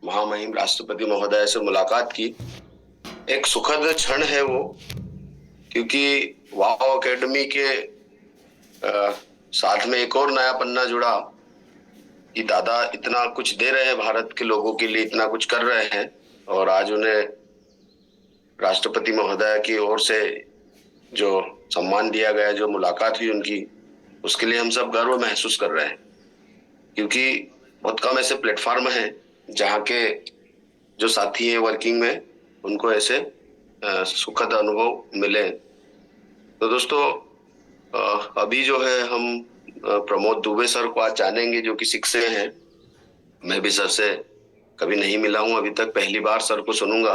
महामहिम राष्ट्रपति महोदय से मुलाकात की। एक सुखद क्षण है वो, क्योंकि वाव एकेडमी के साथ में एक और नया पन्ना जुड़ा कि दादा इतना कुछ दे रहे हैं, भारत के लोगों के लिए इतना कुछ कर रहे हैं, और आज उन्हें राष्ट्रपति महोदय की ओर से जो सम्मान दिया गया, जो मुलाकात हुई उनकी, उसके लिए हम सब गर्व महसूस कर रहे हैं। क्योंकि बहुत कम ऐसे प्लेटफॉर्म हैं जहाँ के जो साथी हैं वर्किंग में, उनको ऐसे सुखद अनुभव मिले। तो दोस्तों, अभी जो है हम प्रमोद दुबे सर को आज जानेंगे, जो कि सिख से हैं। मैं भी सर से कभी नहीं मिला हूं अभी तक, पहली बार सर को सुनूंगा।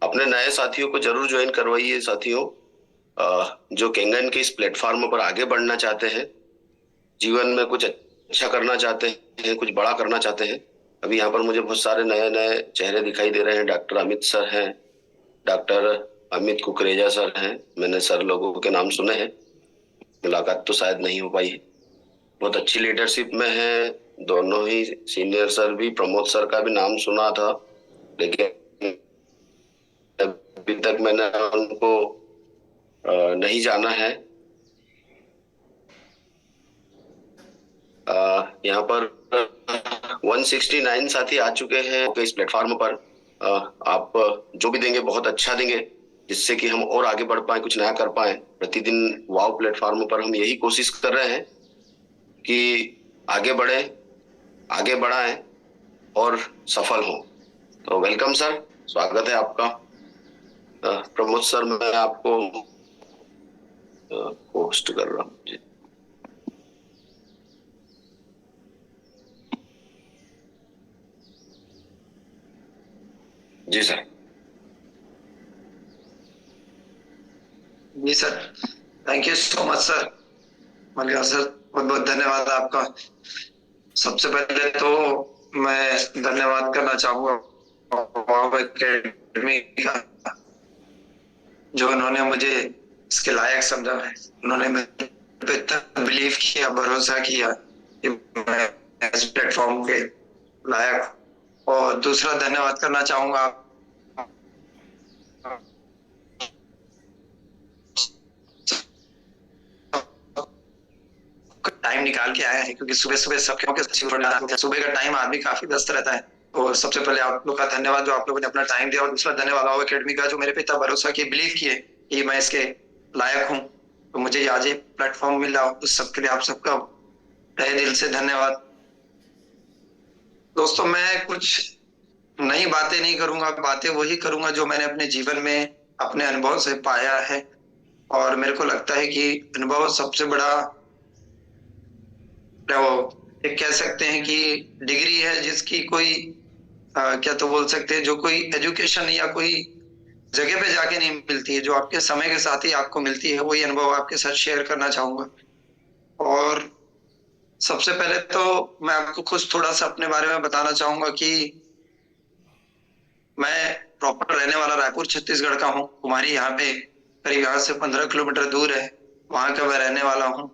अपने नए साथियों को जरूर ज्वाइन करवाइए साथियों, जो केंगन के इस प्लेटफॉर्म पर आगे बढ़ना चाहते हैं, जीवन में कुछ अच्छा करना चाहते हैं, कुछ बड़ा करना चाहते हैं। अभी यहाँ पर मुझे बहुत सारे नए नए चेहरे दिखाई दे रहे हैं। डॉक्टर अमित सर हैं, डॉक्टर अमित कुकरेजा सर हैं। मैंने सर लोगों के नाम सुने हैं, मुलाकात तो शायद नहीं हो पाई है। बहुत अच्छी लीडरशिप में है दोनों ही सीनियर सर भी। प्रमोद सर का भी नाम सुना था, लेकिन अभी तक मैंने उनको नहीं जाना है। यहाँ पर 169 साथी आ चुके हैं इस प्लेटफॉर्म पर। आप जो भी देंगे बहुत अच्छा देंगे, जिससे कि हम और आगे बढ़ पाए, कुछ नया कर पाए। प्रतिदिन वाव प्लेटफॉर्म पर हम यही कोशिश कर रहे हैं कि आगे बढ़े, आगे बढ़ाएं और सफल हों। तो वेलकम सर, स्वागत है आपका। प्रमोद सर, मैं आपको होस्ट कर रहा हूँ जी। जी सर। जी sir, thank you so much sir. Maliya sir, बहुत बहुत धन्यवाद आपका। सबसे पहले तो मैं धन्यवाद करना चाहूंगा वाव एकेडमी का, जो उन्होंने मुझे इसके लायक समझा है। उन्होंने मेरे पे इतना बिलीव किया, भरोसा किया कि मैं इस प्लेटफॉर्म के लायक हूं। और दूसरा धन्यवाद करना चाहूंगा टाइम निकाल के आया है, क्योंकि सुबह सुबह सुबह का टाइम आदमी काफी व्यस्त रहता है। तो सबसे पहले आप लोग का धन्यवाद जो आप लोगों ने अपना टाइम दिया, और दूसरा धन्यवाद वाव एकेडमी का, जो मेरे पे इतना भरोसा किए, बिलीव किए कि मैं इसके लायक हूँ। तो मुझे आज ये प्लेटफॉर्म मिला, उस सबके लिए आप सबका तहे दिल से धन्यवाद। दोस्तों, मैं कुछ नई बातें नहीं करूंगा, बातें वही करूंगा जो मैंने अपने जीवन में अपने अनुभव से पाया है। और मेरे को लगता है कि अनुभव सबसे बड़ा एक कह सकते हैं कि डिग्री है, जिसकी कोई क्या तो बोल सकते हैं, जो कोई एजुकेशन या कोई जगह पे जाके नहीं मिलती है, जो आपके समय के साथ ही आपको मिलती है। वही अनुभव आपके साथ शेयर करना चाहूंगा। और सबसे पहले तो मैं आपको कुछ थोड़ा सा अपने बारे में बताना चाहूंगा कि मैं प्रॉपर रहने वाला रायपुर छत्तीसगढ़ का हूँ। कुमारी यहाँ पे करीब यहाँ से 15 किलोमीटर दूर है, वहां का मैं रहने वाला हूँ।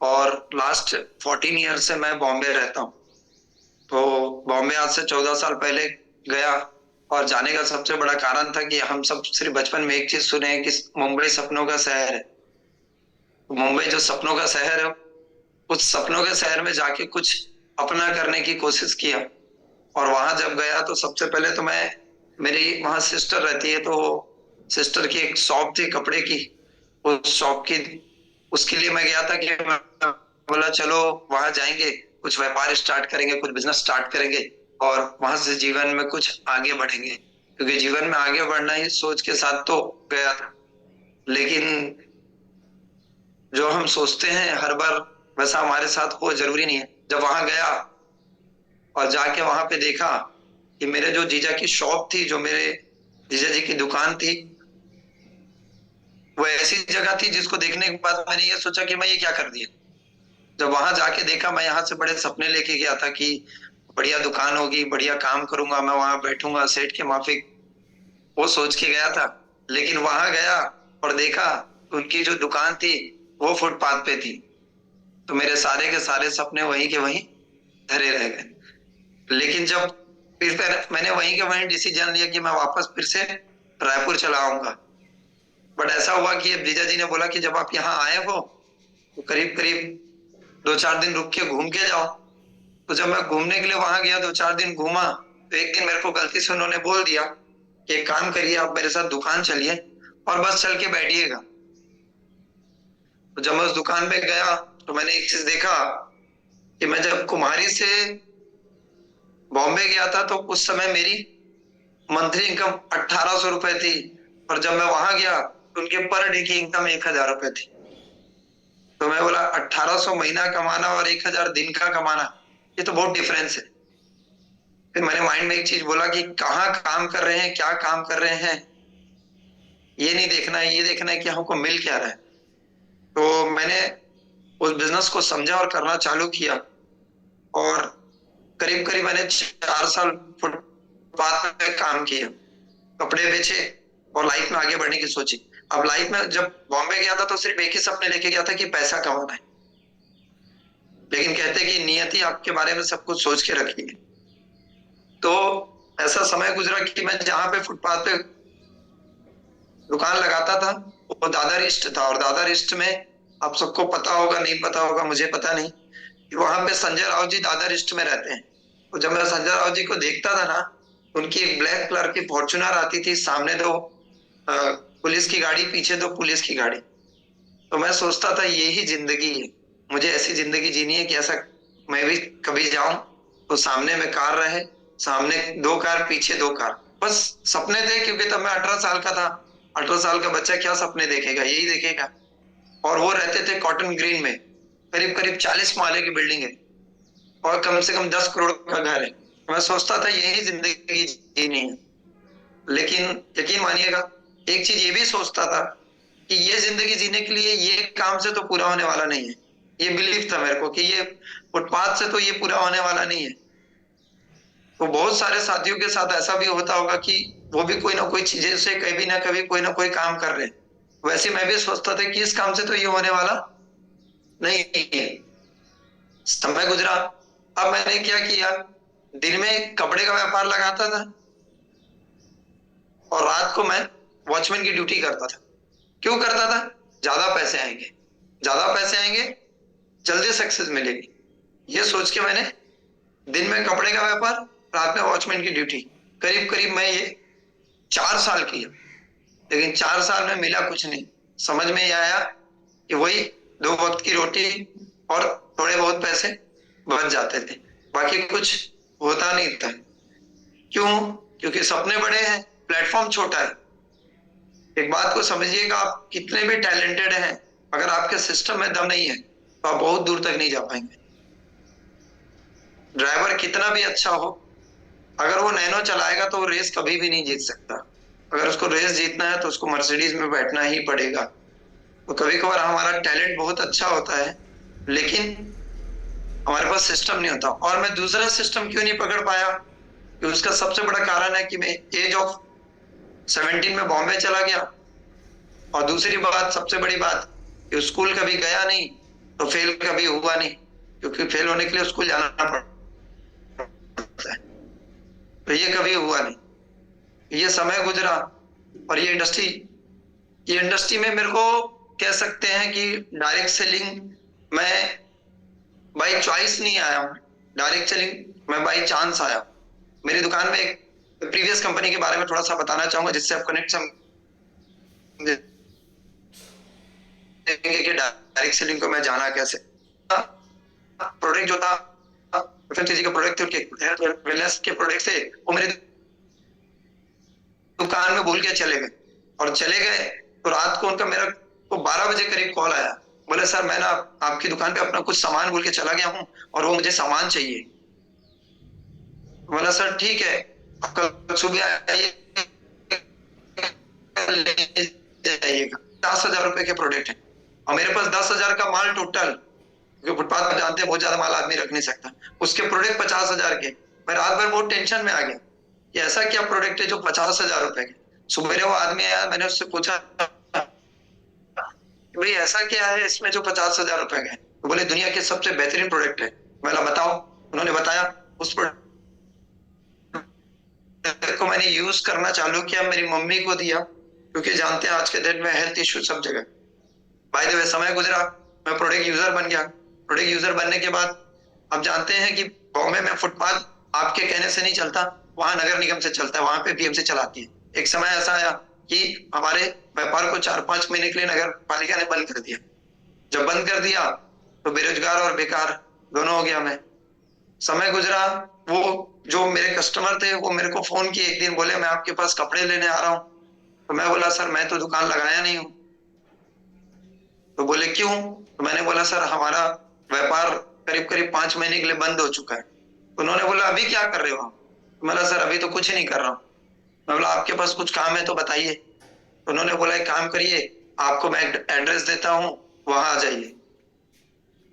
और लास्ट 14 ईयर से मैं बॉम्बे रहता हूँ। तो बॉम्बे आज से 14 साल पहले गया। और जाने का सबसे बड़ा कारण था कि हम सब सिर्फ बचपन में एक चीज सुने हैं कि मुंबई सपनों का शहर है। तो मुंबई जो सपनों का शहर है, उस सपनों के शहर में जाके कुछ अपना करने की कोशिश किया। और वहां जब गया तो सबसे पहले तो मैं, मेरी वहां सिस्टर रहती है, तो सिस्टर की एक शॉप थी कपड़े की। उस शॉप की, उसके लिए मैं गया था कि मैं बोला चलो वहां जाएंगे, कुछ व्यापार स्टार्ट करेंगे, कुछ बिजनेस स्टार्ट करेंगे, और वहां से जीवन में कुछ आगे बढ़ेंगे। क्योंकि जीवन में आगे बढ़ना ही सोच के साथ तो गया था। लेकिन जो हम सोचते हैं हर बार वैसा हमारे साथ हो जरूरी नहीं है। जब वहां गया और जाके वहां पे देखा कि मेरे जो जीजा की शॉप थी, जो मेरे जीजा जी की दुकान थी, वो ऐसी जगह थी जिसको देखने के बाद मैंने ये सोचा कि मैं ये क्या कर दिया। जब वहां जाके देखा, मैं यहाँ से बड़े सपने लेके गया था कि बढ़िया दुकान होगी, बढ़िया काम करूंगा, मैं वहां बैठूंगा सेठ के माफिक, वो सोच के गया था। लेकिन वहां गया और देखा उनकी जो दुकान थी वो फुटपाथ पे थी। तो मेरे सारे के सारे सपने वहीं के वहीं धरे रह गए। लेकिन जब फिर मैंने वहीं के वहीं डिसीजन लिया कि मैं वापस फिर से रायपुर चला आऊंगा। बट ऐसा हुआ कि जीजा जी ने बोला कि जब आप यहाँ आए हो तो करीब करीब 2-4 दिन रुक के घूम के जाओ। तो जब मैं घूमने के लिए वहां गया, 2-4 दिन घूमा, तो एक दिन मेरे को गलती से उन्होंने बोल दिया कि एक काम करिए, आप मेरे साथ दुकान चलिए और बस चल के बैठिएगा। तो जब मैं उस दुकान पे गया तो मैंने एक चीज देखा कि मैं जब कुमारी से बॉम्बे गया था तो उस समय मेरी मंथली इनकम 1800 रुपए थी, और जब मैं वहां गया तो उनके पर डे की इनकम 1000 रुपए थी। तो मैं बोला 1800 महीना कमाना और 1000 दिन का कमाना, ये तो बहुत डिफरेंस है। फिर मैंने माइंड में एक चीज बोला कि कहाँ काम कर रहे हैं, क्या काम कर रहे हैं, ये नहीं देखना है, ये देखना है कि हमको मिल क्या रहा है। तो मैंने उस बिजनेस को समझा और करना चालू किया, और करीब करीब मैंने 4 साल फुटपाथ पे काम किया, कपड़े बेचे और लाइफ में आगे बढ़ने की सोची। अब लाइफ में जब बॉम्बे गया था तो सिर्फ एक ही सपने लेके गया था कि पैसा कमाना है, लेकिन कहते हैं कि नियति आपके बारे में सब कुछ सोच के रखी है। तो ऐसा समय गुजरा कि मैं जहां पे फुटपाथ पे दुकान लगाता था वो दादर ईस्ट था, और दादर ईस्ट में आप सबको पता होगा, नहीं पता होगा मुझे पता नहीं, कि वहां पे संजय राव जी दादर ईस्ट में रहते हैं। तो जब मैं संजय राव जी को देखता था ना, उनकी ब्लैक कलर की फॉर्च्यूनर आती थी, सामने दो पुलिस की गाड़ी, पीछे दो पुलिस की गाड़ी। तो मैं सोचता था यही जिंदगी है, मुझे ऐसी जिंदगी जीनी है कि ऐसा मैं भी कभी जाऊं तो सामने में कार रहे, सामने 2 कार, पीछे 2 कार। बस सपने थे, क्योंकि तब मैं 18 साल का था। 18 साल का बच्चा क्या सपने देखेगा, यही देखेगा। और वो रहते थे कॉटन ग्रीन में, करीब करीब 40 माले की बिल्डिंग है और कम से कम 10 करोड़ का घर है। मैं सोचता था यही जिंदगी जीनी है। लेकिन यकीन मानिएगा, एक चीज ये भी सोचता था कि ये जिंदगी जीने के लिए ये काम से तो पूरा होने वाला नहीं है। ये बिलीफ था मेरे को कि ये फुटपाथ से तो ये पूरा होने वाला नहीं है। तो बहुत सारे साथियों के साथ ऐसा भी होता होगा कि वो भी कोई ना कोई चीजें से कभी ना कभी कोई ना कोई काम कर रहे हैं। वैसे मैं भी सोचता था कि इस काम से तो ये होने वाला नहीं है। समय गुजरा, अब मैंने क्या किया, दिन में कपड़े का व्यापार लगाता था और रात को मैं वॉचमैन की ड्यूटी करता था। क्यों करता था? ज्यादा पैसे आएंगे, ज्यादा पैसे आएंगे, जल्दी सक्सेस मिलेगी, ये सोच के मैंने दिन में कपड़े का व्यापार, रात में वॉचमैन की ड्यूटी, करीब करीब मैं ये 4 साल किया। लेकिन 4 साल में मिला कुछ नहीं। समझ में ये आया कि वही 2 वक्त की रोटी और थोड़े बहुत पैसे बच जाते थे, बाकी कुछ होता नहीं था। क्यों? क्योंकि सपने बड़े हैं, प्लेटफॉर्म छोटा है। एक बात को समझिएगा, आप कितने भी टैलेंटेड हैं, अगर आपके सिस्टम में दम नहीं है तो आप बहुत दूर तक नहीं जा पाएंगे। ड्राइवर कितना भी अच्छा हो, अगर वो नैनो चलाएगा तो वो रेस कभी भी नहीं जीत सकता। अगर उसको रेस जीतना है तो उसको मर्सिडीज में बैठना ही पड़ेगा। तो कभी कभार हमारा टैलेंट बहुत अच्छा होता है, लेकिन हमारे पास सिस्टम नहीं होता। और मैं दूसरा सिस्टम क्यों नहीं पकड़ पाया, कि उसका सबसे बड़ा कारण है कि मैं एज ऑफ 17 में बॉम्बे चला गया, और दूसरी बात, सबसे बड़ी बात, कि स्कूल कभी गया नहीं तो फेल कभी हुआ नहीं, क्योंकि फेल होने के लिए स्कूल जाना पड़ता है। तो ये कभी हुआ नहीं। ये समय गुजरा, और ये इंडस्ट्री में मेरे को कह सकते हैं कि डायरेक्ट सेलिंग मैं बाई चॉइस नहीं आया हूँ, डायरेक्ट सेलिंग मैं बाई चांस आया। मेरी दुकान में एक प्रीवियस कंपनी के बारे में थोड़ा सा बताना चाहूंगा, जिससे आप कनेक्ट समझेंगे कि डायरेक्ट सेलिंग को मैं जाना कैसे। प्रोडक्ट जो था एफएमसीजी का प्रोडक्ट थे, वेलनेस के प्रोडक्ट थे, वो मेरे दुकान में भूल के चले गए। और चले गए तो रात को उनका मेरा को 12 बजे करीब कॉल आया, बोले सर मैं ना आपकी दुकान पे अपना कुछ सामान भूल के चला गया हूँ और वो मुझे सामान चाहिए। बोला सर ठीक है, कल सुबह आइए ले जाइएगा। 10,000 रुपए के प्रोडक्ट है और मेरे पास 10,000 का माल टोटल, क्योंकि फुटपाथ में जानते हैं बहुत ज्यादा माल आदमी रख नहीं सकता, उसके प्रोडक्ट 50,000 के। मैं रात भर बहुत टेंशन में आ गया कि ऐसा क्या प्रोडक्ट है जो 50,000 रुपए के। सुबह वो आदमी आया, मैंने उससे पूछा भाई ऐसा क्या है इसमें जो 50,000 रुपए का है। तो बोले दुनिया के सबसे बेहतरीन प्रोडक्ट है। मैंने बताओ, उन्होंने बताया। उस प्रोडक्ट को मैंने यूज करना चालू किया, मेरी मम्मी को दिया, क्योंकि जानते हैं आज के डेट में हेल्थ इश्यू सब जगह। बाय द वे समय गुजरा, मैं प्रोडक्ट यूजर बन गया। प्रोडक्ट यूजर बनने के बाद अब जानते हैं कि बॉम्बे में फुटपाथ आपके कहने से नहीं चलता, वहां नगर निगम से चलता है, वहां पे बीएमसी चलाती है। एक समय ऐसा आया कि हमारे व्यापार को 4-5 महीने के लिए नगर पालिका ने बंद कर दिया। जब बंद कर दिया तो बेरोजगार और बेकार दोनों हो गया मैं। समय गुजरा, वो जो मेरे कस्टमर थे वो मेरे को फोन किए एक दिन, बोले मैं आपके पास कपड़े लेने आ रहा हूं। तो मैं बोला सर मैं तो दुकान लगाया नहीं हूं। तो बोले क्यों? तो मैंने बोला सर हमारा व्यापार करीब करीब 5 महीने के लिए बंद हो चुका है। तो उन्होंने बोला अभी क्या कर रहे हो आप? तो मैंने सर अभी तो कुछ नहीं कर रहा हूँ। मैं बोला आपके पास कुछ काम है तो बताइए। तो उन्होंने बोला एक काम करिए, आपको मैं एड्रेस देता हूँ, वहां आ जाइए।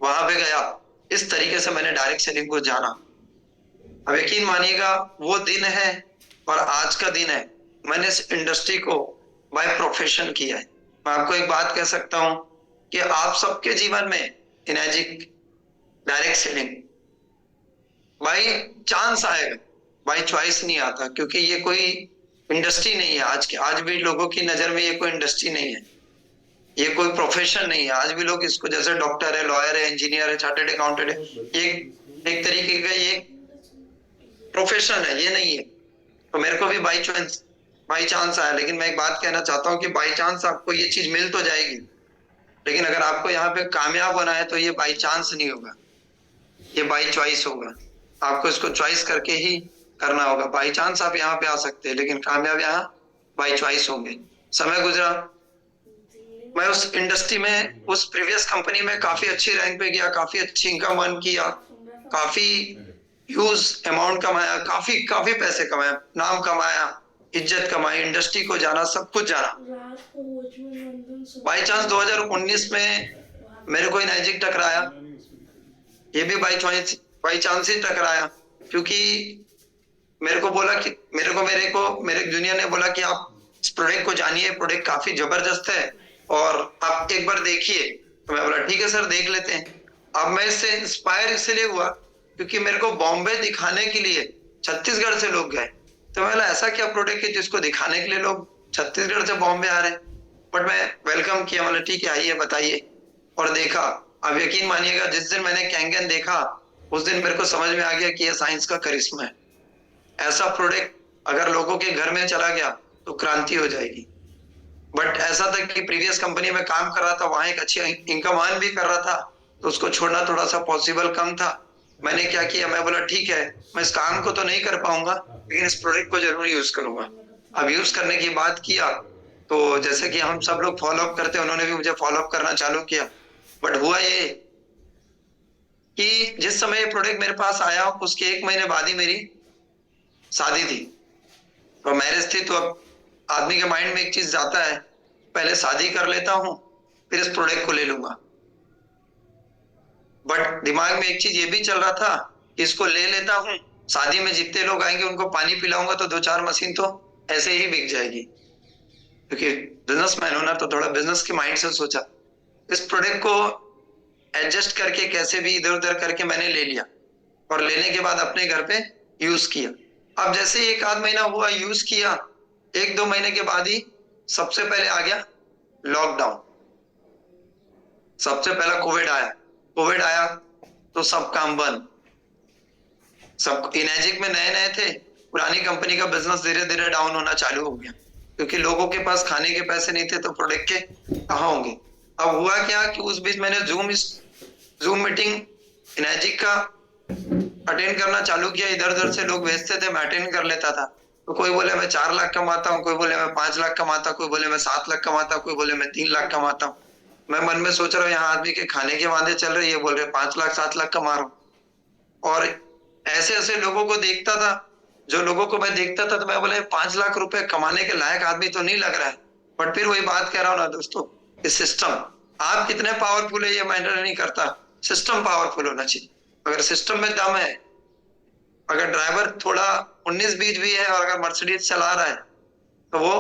वहां पे गया, इस तरीके से मैंने डायरेक्ट सेलिंग को जाना। अब यकीन मानिएगा वो दिन है और आज का दिन है, मैंने इस इंडस्ट्री को बाय प्रोफेशन किया है। मैं आपको एक बात कह सकता हूं कि आप सबके जीवन में इनर्जिक डायरेक्ट सेलिंग बाई चांस आएगा, बाई चॉइस नहीं आता, क्योंकि ये कोई इंडस्ट्री नहीं है। आज भी लोगों की नजर में ये कोई इंडस्ट्री नहीं है, ये कोई प्रोफेशन नहीं है। आज भी लोग इसको जैसे डॉक्टर है, लॉयर है, इंजीनियर है, चार्टर्ड अकाउंटेंट है, ये एक तरीके का ये प्रोफेशन है, ये नहीं है। तो मेरे को भी बाई चांस आया। लेकिन मैं एक बात कहना चाहता हूँ कि बाई चांस आपको ये चीज मिल तो जाएगी, लेकिन अगर आपको यहाँ पे कामयाब होना है तो ये बाई चांस नहीं होगा, ये बाई चॉइस होगा। आपको इसको चॉइस करके ही करना होगा। बाई चांस आप यहाँ पे आ सकते हैं, लेकिन कामयाब यहाँ बाई चॉइस होंगे। समय गुजरा, मैं उस इंडस्ट्री में, उस प्रीवियस कंपनी में काफी अच्छी रैंक पे गया, काफी अच्छी इनकम अर्न किया, काफी ह्यूज अमाउंट कमाया, काफी काफी पैसे कमाया, नाम कमाया, इज्जत कमाई, इंडस्ट्री को जाना, सब कुछ जाना। बाई चांस 2019 में मेरे को इनर्जिक टकराया, ये भी बाई चांस ही टकराया, क्योंकि मेरे को बोला कि मेरे जूनियर ने बोला कि आप इस प्रोडक्ट को जानिए, प्रोडक्ट काफी जबरदस्त है और आप एक बार देखिए। तो मैं बोला ठीक है सर देख लेते हैं। अब मैं इससे इंस्पायर इसलिए हुआ क्योंकि मेरे को बॉम्बे दिखाने के लिए छत्तीसगढ़ से लोग गए। तो मैं बोला ऐसा क्या प्रोडक्ट है जिसको दिखाने के लिए लोग छत्तीसगढ़ से बॉम्बे आ रहे हैं? बट मैं वेलकम किया, मतलब ठीक है आइए बताइए। और देखा, अब यकीन मानिएगा जिस दिन मैंने कैंगन देखा उस दिन मेरे को समझ में आ गया कि यह साइंस का करिश्मा है। ऐसा प्रोडक्ट अगर लोगों के घर में चला गया तो क्रांति हो जाएगी। बट ऐसा था कि प्रीवियस कंपनी में काम कर रहा था, वहां एक अच्छी इनकम अर्न भी कर रहा था, तो उसको छोड़ना थोड़ा सा पॉसिबल कम था। मैंने क्या किया, मैं बोला ठीक है मैं इस काम को तो नहीं कर पाऊंगा, लेकिन इस प्रोडक्ट को जरूर यूज करूंगा। अब यूज करने की बात किया तो जैसे कि हम सब लोग फॉलोअप करते हैं, उन्होंने भी मुझे फॉलोअप करना चालू किया। बट हुआ ये कि जिस समय ये प्रोडक्ट मेरे पास आया उसके 1 महीने बाद ही मेरी शादी थी, तो मैरिज थी। तो अब आदमी के माइंड में एक चीज जाता है, पहले शादी कर लेता हूं फिर इस प्रोडक्ट को ले लूंगा। बट दिमाग में एक चीज ये भी चल रहा था कि इसको ले लेता हूं, शादी में जितने लोग आएंगे उनको पानी पिलाऊंगा तो 2-4 मशीन तो ऐसे ही बिक जाएगी, क्योंकि बिजनेसमैन होना तो थोड़ा बिजनेस के माइंड से सोचा। इस प्रोडक्ट को एडजस्ट करके कैसे भी इधर उधर करके मैंने ले लिया और लेने के बाद अपने घर पे यूज किया। अब जैसे ही 1 आध महीना हुआ यूज किया, 1-2 महीने के बाद ही सबसे पहले आ गया लॉकडाउन। सबसे पहला कोविड आया तो सब काम बंद। सब इनर्जिक में नए नए थे, पुरानी कंपनी का बिजनेस धीरे धीरे डाउन होना चालू हो गया, क्योंकि लोगों के पास खाने के पैसे नहीं थे तो प्रोडक्ट के कहाँ होंगे। अब हुआ क्या कि उस बीच मैंने जूम मीटिंग इनर्जिक का अटेंड करना चालू किया। इधर उधर से लोग भेजते थे, मैं अटेंड कर लेता था। तो कोई बोले मैं 4 लाख कमाता हूँ, कोई बोले मैं 5 लाख कमाता हूँ, कोई बोले मैं 7 लाख कमाता हूँ, कोई बोले मैं 3 लाख कमाता हूँ। मैं मन में सोच रहा हूँ यहाँ आदमी के खाने के वादे चल रहे, ये बोल रहे 5 लाख 7 लाख कमा रहा हूँ। और ऐसे ऐसे लोगों को देखता था, जो लोगों को मैं देखता था तो मैं बोले 5 लाख रुपए कमाने के लायक आदमी तो नहीं लग रहा है। बट फिर वही बात कह रहा हूँ ना दोस्तों, इस सिस्टम, आप कितने पावरफुल है ये मैटर नहीं करता, सिस्टम पावरफुल होना चाहिए। अगर सिस्टम में दम है, अगर ड्राइवर थोड़ा 19-20 भी है और अगर मर्सिडीज चला रहा है तो वो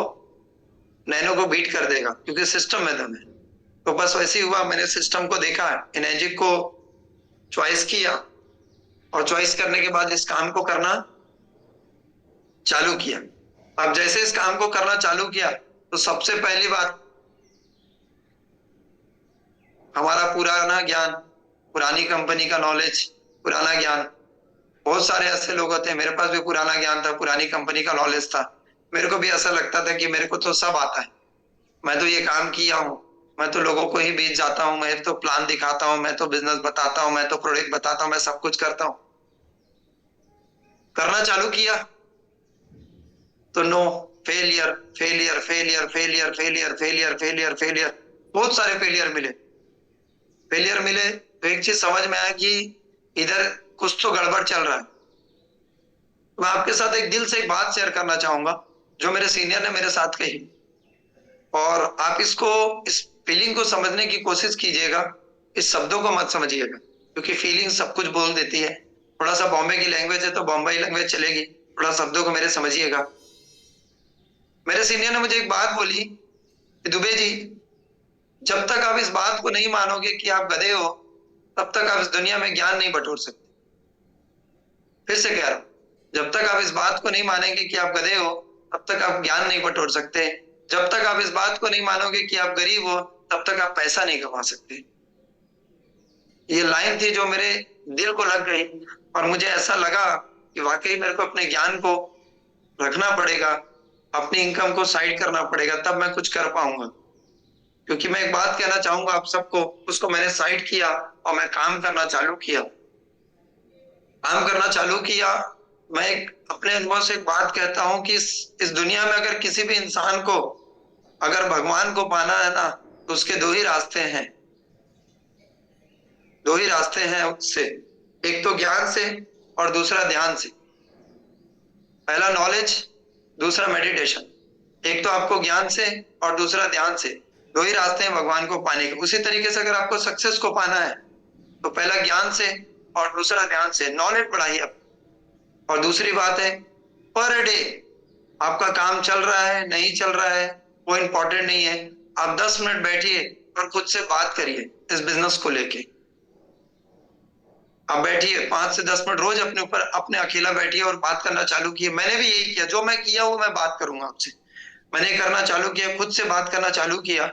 नैनो को बीट कर देगा, क्योंकि सिस्टम में दम है। तो बस वैसे ही हुआ, मैंने सिस्टम को देखा, इनर्जिक को चॉइस किया और चॉइस करने के बाद इस काम को करना चालू किया। अब जैसे इस काम को करना चालू किया तो सबसे पहली बात, हमारा पुराना ज्ञान, पुरानी कंपनी का नॉलेज, पुराना ज्ञान, बहुत सारे ऐसे लोग होते हैं, मेरे पास भी पुराना ज्ञान था, पुरानी कंपनी का नॉलेज था, मेरे को भी ऐसा लगता था कि मेरे को तो सब आता है, मैं तो ये काम किया हूँ, मैं तो लोगों को ही बेच जाता हूँ, मैं तो प्लान दिखाता हूँ, मैं तो बिजनेस बताता हूँ, मैं तो प्रोडक्ट बताता हूँ, मैं सब कुछ करता हूँ। करना चालू किया तो no, failure failure failure failure failure failure failure failure, बहुत सारे फेलियर मिले। फेलियर मिले तो एक चीज समझ में आया कि इधर कुछ तो गड़बड़ चल रहा है। मैं आपके साथ एक दिल से एक बात शेयर करना चाहूंगा जो मेरे सीनियर ने मेरे साथ कही, और आप इसको, इस फीलिंग को समझने की कोशिश कीजिएगा, इस शब्दों को मत समझिएगा, क्योंकि फीलिंग सब कुछ बोल देती है। थोड़ा सा बॉम्बे की लैंग्वेज है तो बॉम्बे लैंग्वेज चलेगी, थोड़ा शब्दों को मेरे समझिएगा। मेरे सीनियर ने मुझे एक बात बोली कि दुबे जी, जब तक आप इस बात को नहीं मानोगे कि आप गधे हो, तब तक आप इस दुनिया में ज्ञान नहीं बटोर सकते। फिर से कह रहा हूं, जब तक आप इस बात को नहीं मानेंगे कि आप गधे हो, तब तक आप ज्ञान नहीं बटोर सकते। जब तक आप इस बात को नहीं मानोगे कि आप गरीब हो, तब तक आप पैसा नहीं कमा सकते। ये लाइन थी जो मेरे दिल को लग गई, और मुझे ऐसा लगा कि वाकई मेरे को अपने ज्ञान को रखना पड़ेगा, अपनी इनकम को साइड करना पड़ेगा, तब मैं कुछ कर पाऊंगा। क्योंकि मैं एक बात कहना चाहूंगा आप सबको, उसको मैंने साइड किया और मैं काम करना चालू किया। काम करना चालू किया। मैं एक अपने अनुभव से एक बात कहता हूं कि इस दुनिया में अगर किसी भी इंसान को अगर भगवान को पाना है ना, तो उसके दो ही रास्ते हैं, दो ही रास्ते हैं उससे, एक तो ज्ञान से और दूसरा ध्यान से। पहला नॉलेज, दूसरा मेडिटेशन। एक तो आपको ज्ञान से और दूसरा ध्यान से, दो ही रास्ते हैं भगवान को पाने के। उसी तरीके से अगर आपको सक्सेस को पाना है तो पहला ज्ञान से और दूसरा ध्यान से, नॉलेज बढ़ाइए आप। और दूसरी बात है, पर डे आपका काम चल रहा है नहीं चल रहा है वो इंपॉर्टेंट नहीं है, आप 10 मिनट बैठिए और खुद से बात करिए इस बिजनेस को लेके। आप बैठिए 5 से 10 मिनट रोज अपने ऊपर, अपने अकेला बैठिए और बात करना चालू किए। मैंने भी यही किया, जो मैं किया वो मैं बात करूंगा आपसे। मैंने करना चालू किया, खुद से बात करना चालू किया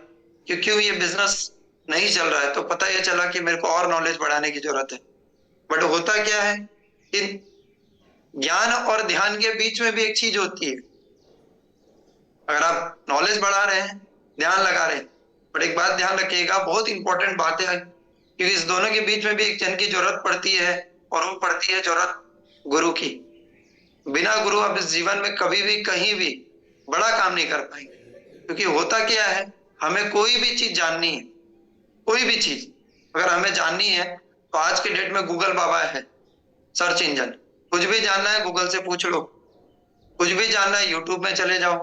कि क्यों ये बिजनेस नहीं चल रहा है, तो पता ये चला कि मेरे को और नॉलेज बढ़ाने की जरूरत है। बट होता क्या है कि ज्ञान और ध्यान के बीच में भी एक चीज होती है। अगर आप नॉलेज बढ़ा रहे हैं, ध्यान लगा रहे हैं, बट एक बात ध्यान रखिएगा, बहुत इंपॉर्टेंट बात है, क्योंकि इस दोनों के बीच में भी एक जन की जरूरत पड़ती है, और वो पड़ती है जरूरत गुरु की। बिना गुरु आप इस जीवन में कभी भी कहीं भी बड़ा काम नहीं कर पाएंगे। क्योंकि होता क्या है, हमें कोई भी चीज जाननी है, कोई भी चीज अगर हमें जाननी है, तो आज के डेट में गूगल बाबा है, सर्च इंजन। कुछ भी जानना है गूगल से पूछ लो, कुछ भी जानना है यूट्यूब में चले जाओ,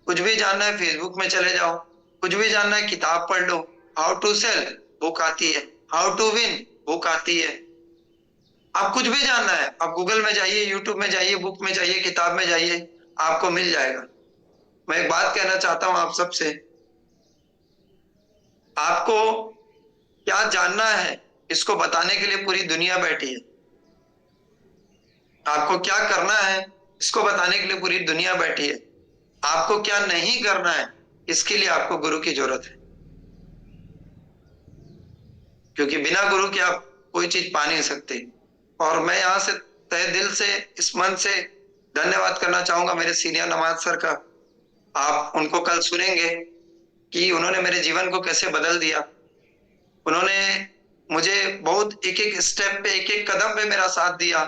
कुछ भी जानना है फेसबुक में चले जाओ, कुछ भी जानना है किताब पढ़ लो। हाउ टू सेल बुक आती है, हाउ टू विन बुक आती है। आप कुछ भी जानना है, आप गूगल में जाइए, यूट्यूब में जाइए, बुक में जाइए, किताब में जाइए, आपको मिल जाएगा। मैं एक बात कहना चाहता हूं आप सबसे, आपको क्या जानना है इसको बताने के लिए पूरी दुनिया बैठी है। आपको क्या करना है इसको बताने के लिए पूरी दुनिया बैठी है। आपको क्या नहीं करना है इसके लिए आपको गुरु की जरूरत है, क्योंकि बिना गुरु के आप कोई चीज पा नहीं सकते। और मैं यहां से तहे दिल से, इस मन से धन्यवाद करना चाहूंगा मेरे सीनियर नवाज सर का। आप उनको कल सुनेंगे कि उन्होंने मेरे जीवन को कैसे बदल दिया। उन्होंने मुझे बहुत एक एक स्टेप पे, एक एक कदम पे मेरा साथ दिया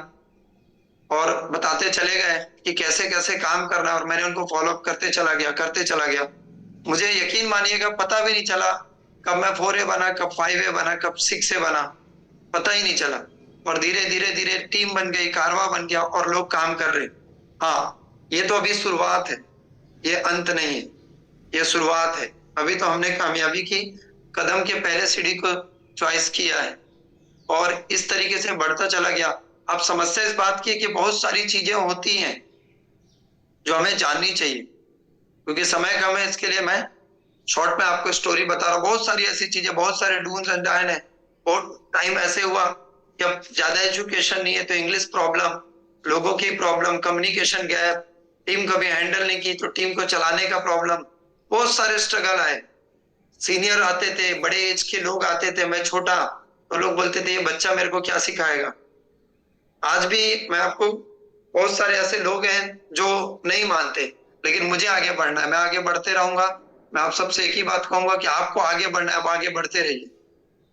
और बताते चले गए कि कैसे कैसे काम करना है, और मैंने उनको फॉलो अप करते चला गया। मुझे यकीन मानिएगा, पता भी नहीं चला कब मैं 4A बना, कब 5A बना, कब 6A बना, पता ही नहीं चला। और धीरे धीरे धीरे टीम बन गई, कारवा बन गया और लोग काम कर रहे। हाँ, ये तो अभी शुरुआत है, ये अंत नहीं है, ये शुरुआत है। अभी तो हमने कामयाबी की कदम के पहले सीढ़ी को चॉइस किया है और इस तरीके से बढ़ता चला गया। अब समस्या इस बात की है कि बहुत सारी चीजें होती हैं जो हमें जाननी चाहिए, क्योंकि समय कम है, इसके लिए मैं शॉर्ट में आपको स्टोरी बता रहा हूँ। बहुत सारी ऐसी चीजें, बहुत सारे डून्स एंड डायन है। बहुत टाइम ऐसे हुआ कि अब ज्यादा एजुकेशन नहीं है तो इंग्लिश प्रॉब्लम, लोगों की प्रॉब्लम, कम्युनिकेशन गैप, टीम कभी हैंडल नहीं की तो टीम को चलाने का प्रॉब्लम, बहुत सारे स्ट्रगल आए। सीनियर आते थे, बड़े एज के लोग आते थे, मैं छोटा, तो लोग बोलते थे ये बच्चा मेरे को क्या सिखाएगा। आज भी मैं आपको, बहुत सारे ऐसे लोग हैं जो नहीं मानते, लेकिन मुझे आगे बढ़ना है, मैं आगे बढ़ते रहूंगा। मैं आप सबसे एक ही बात कहूंगा कि आपको आगे बढ़ना है, आप आगे बढ़ते रहिए।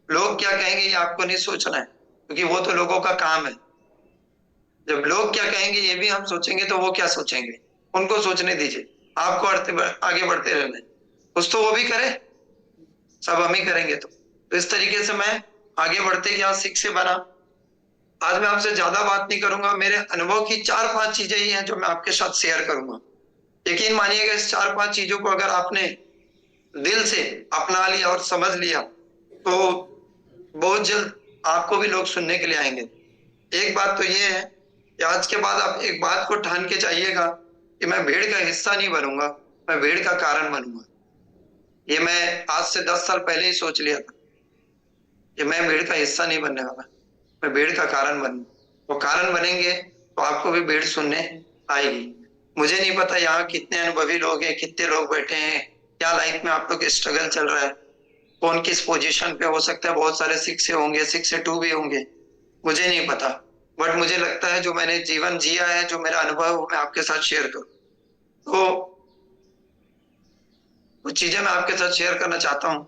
लोग क्या कहेंगे ये आपको नहीं सोचना है, क्योंकि वो तो लोगों का काम है। जब लोग क्या कहेंगे ये भी हम सोचेंगे तो वो क्या सोचेंगे, उनको सोचने दीजिए। आपको आगे बढ़ते रहना है। कुछ तो वो भी करे, सब हम ही करेंगे। तो इस तरीके से मैं आगे बढ़ते गया, सीख से बना। आज मैं आपसे ज्यादा बात नहीं करूंगा, मेरे अनुभव की 4-5 चीजें ही हैं जो मैं आपके साथ शेयर करूंगा। यकीन मानिएगा, इस 4-5 चीजों को अगर आपने दिल से अपना लिया और समझ लिया तो बहुत जल्द आपको भी लोग सुनने के लिए आएंगे। एक बात तो ये है कि आज के बाद आप एक बात को ठान के चाहिएगा कि मैं भीड़ का हिस्सा नहीं बनूंगा, मैं भीड़ का कारण बनूंगा। ये मैं आज से 10 साल पहले ही सोच लिया था कि मैं भीड़ का हिस्सा नहीं बनने वाला, मैं भीड़ का कारण बनूंगा। वो कारण बनेंगे तो आपको भी भीड़ सुनने आएगी। मुझे नहीं पता यहाँ कितने अनुभवी लोग हैं, कितने लोग बैठे हैं, क्या लाइफ में आप लोग स्ट्रगल चल रहा है, कौन किस पोजीशन पे। हो सकता है बहुत सारे 6 से होंगे, 6 से 2 भी होंगे, मुझे नहीं पता। बट मुझे लगता है जो मैंने जीवन जिया है, जो मेरा अनुभव है, वो मैं आपके साथ शेयर करूं। तो कुछ चीजें मैं आपके साथ शेयर करना चाहता हूँ।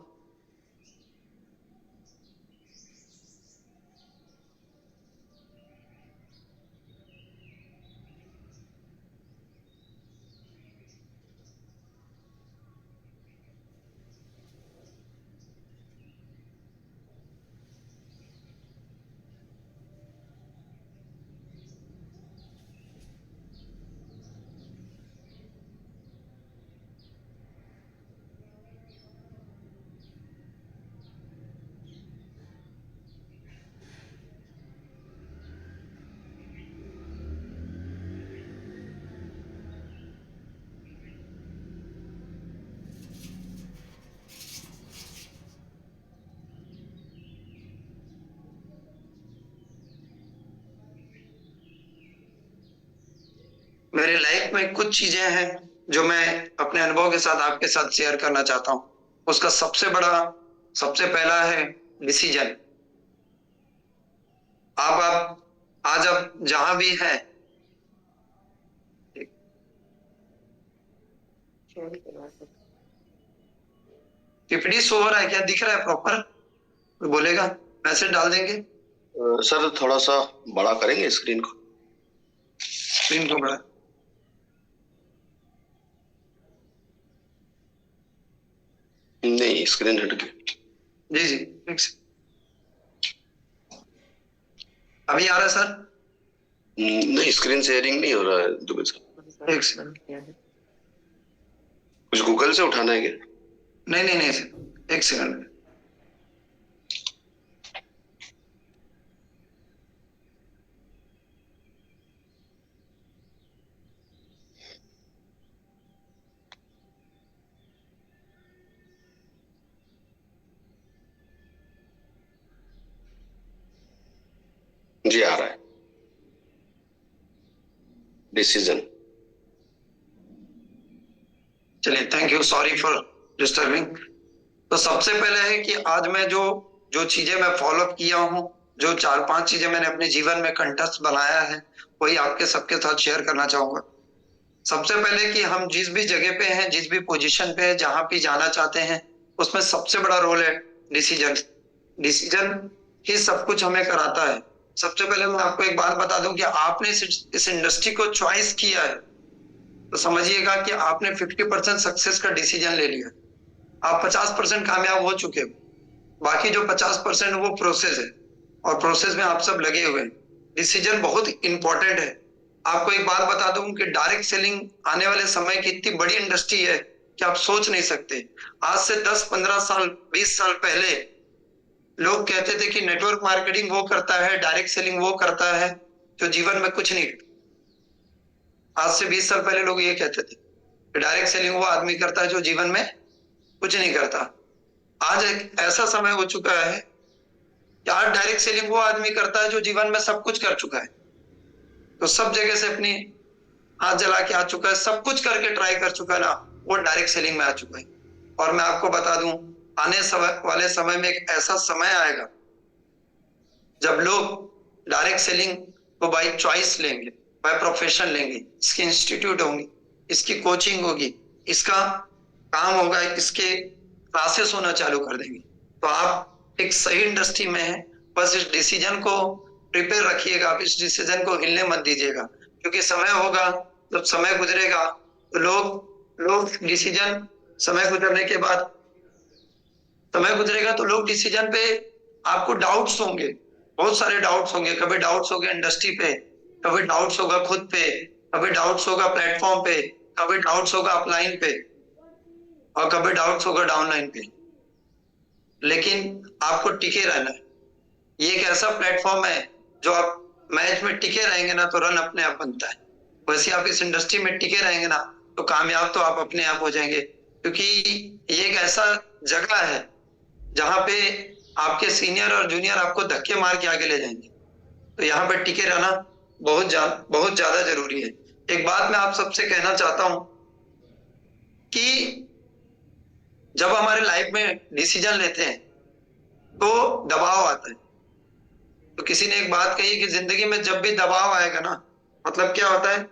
मेरे लाइफ में कुछ चीजें हैं जो मैं अपने अनुभव के साथ आपके साथ शेयर करना चाहता हूँ। उसका सबसे पहला है डिसीजन। आप आज आप जहां भी हैं, पीपीटी शो हो रहा है क्या, दिख रहा है प्रॉपर? कोई बोलेगा, मैसेज डाल देंगे। सर थोड़ा सा बड़ा करेंगे स्क्रीन को। स्क्रीन को बड़ा, नहीं स्क्रीन हट गई। जी जी, एक से। अभी आ रहा है सर? नहीं स्क्रीन शेयरिंग नहीं हो रहा है दुबे सर। एक सेकंड। कुछ गूगल से उठाना है क्या? नहीं नहीं नहीं सर, एक सेकंड। जी आ रहा है। डिसीजन। चलिए, thank you, sorry for disturbing. तो सबसे पहले है कि आज मैं जो जो चीजें मैं फॉलो किया हूँ, जो 4-5 चीजें मैंने अपने जीवन में कंठस्थ बनाया है, वही आपके सबके साथ शेयर करना चाहूंगा। सबसे पहले कि हम जिस भी जगह पे हैं, जिस भी पोजीशन पे है, जहां भी जाना चाहते हैं, उसमें सबसे बड़ा रोल है डिसीजन। डिसीजन ही सब कुछ हमें कराता है। सबसे पहले मैं आपको एक बात बता दूं कि आपने इस इंडस्ट्री को चॉइस किया है, तो समझिएगा कि आपने 50% सक्सेस का डिसीजन ले लिया। आप 50% कामयाब हो चुके हो, बाकी जो 50% वो प्रोसेस है, और प्रोसेस में आप सब लगे हुए हैं। डिसीजन बहुत इंपॉर्टेंट है। आपको एक बात बता दूं कि डायरेक्ट सेलिंग आने वाले समय की इतनी बड़ी इंडस्ट्री है कि आप सोच नहीं सकते। आज से 10-15 साल, 20 साल पहले लोग कहते थे कि नेटवर्क मार्केटिंग वो करता है, डायरेक्ट सेलिंग वो करता है जो जीवन में कुछ नहीं। आज से 20 साल पहले लोग ये कहते थे कि डायरेक्ट सेलिंग वो आदमी करता है जो जीवन में कुछ नहीं करता। आज एक ऐसा समय हो चुका है कि आज डायरेक्ट सेलिंग वो आदमी करता है जो जीवन में सब कुछ कर चुका है। तो सब जगह से अपनी हाथ जला के आ चुका है, सब कुछ करके ट्राई कर चुका है ना, वो डायरेक्ट सेलिंग में आ चुका है। और मैं आपको बता दूं, आने वाले समय में एक ऐसा समय आएगा जब लोग डायरेक्ट सेलिंग को बाय चॉइस लेंगे, बाय प्रोफेशन लेंगे, इसके इंस्टीट्यूट होंगे, इसकी कोचिंग होगी, इसका काम होगा, इसके क्लासेस होना चालू कर देंगे। तो आप एक सही इंडस्ट्री में हैं, बस इस डिसीजन को प्रिपेयर रखिएगा, आप इस डिसीजन को हिलने मत दीजिएगा, क्योंकि समय होगा, जब समय गुजरेगा तो लोग डिसीजन, समय गुजरने के बाद समय गुजरेगा तो लोग डिसीजन पे, आपको डाउट्स होंगे, बहुत सारे डाउट्स होंगे। कभी डाउट्स होगा इंडस्ट्री पे, कभी डाउट्स होगा खुद पे, कभी डाउट्स होगा प्लेटफॉर्म पे, कभी डाउट्स होगा अपलाइन पे, और कभी डाउट्स होगा डाउनलाइन पे। लेकिन आपको टिके रहना है। ये एक ऐसा प्लेटफॉर्म है जो आप मैच में टिके रहेंगे ना तो रन अपने आप बनता है। वैसे आप इस इंडस्ट्री में टिके रहेंगे ना तो कामयाब तो आप अपने आप हो जाएंगे, क्योंकि ये एक ऐसा जगह है जहां पे आपके सीनियर और जूनियर आपको धक्के मार के आगे ले जाएंगे। तो यहाँ पे टिके रहना बहुत ज्यादा जरूरी है। एक बात मैं आप सबसे कहना चाहता हूं कि जब हमारे लाइफ में डिसीजन लेते हैं तो दबाव आता है। तो किसी ने एक बात कही कि जिंदगी में जब भी दबाव आएगा ना, मतलब क्या होता है,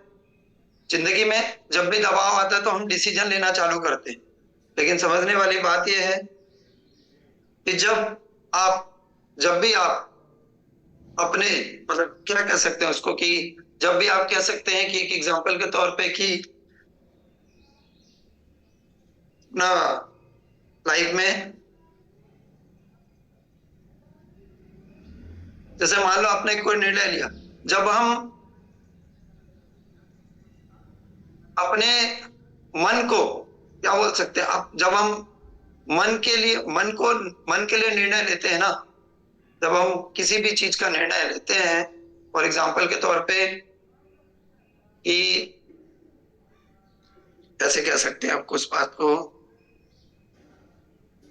जिंदगी में जब भी दबाव आता है तो हम डिसीजन लेना चालू करते हैं। लेकिन समझने वाली बात यह है कि जब भी आप अपने, मतलब क्या कह सकते हैं उसको, कि जब भी आप कह सकते हैं कि एक एग्जांपल के तौर पे कि ना लाइफ में, जैसे मान लो आपने कोई निर्णय लिया, जब हम अपने मन को, क्या बोल सकते हैं आप, जब हम मन के लिए निर्णय लेते हैं ना, जब हम किसी भी चीज का निर्णय लेते हैं, फॉर एग्जाम्पल के तौर पे कि कैसे कह सकते हैं आपको उस बात को,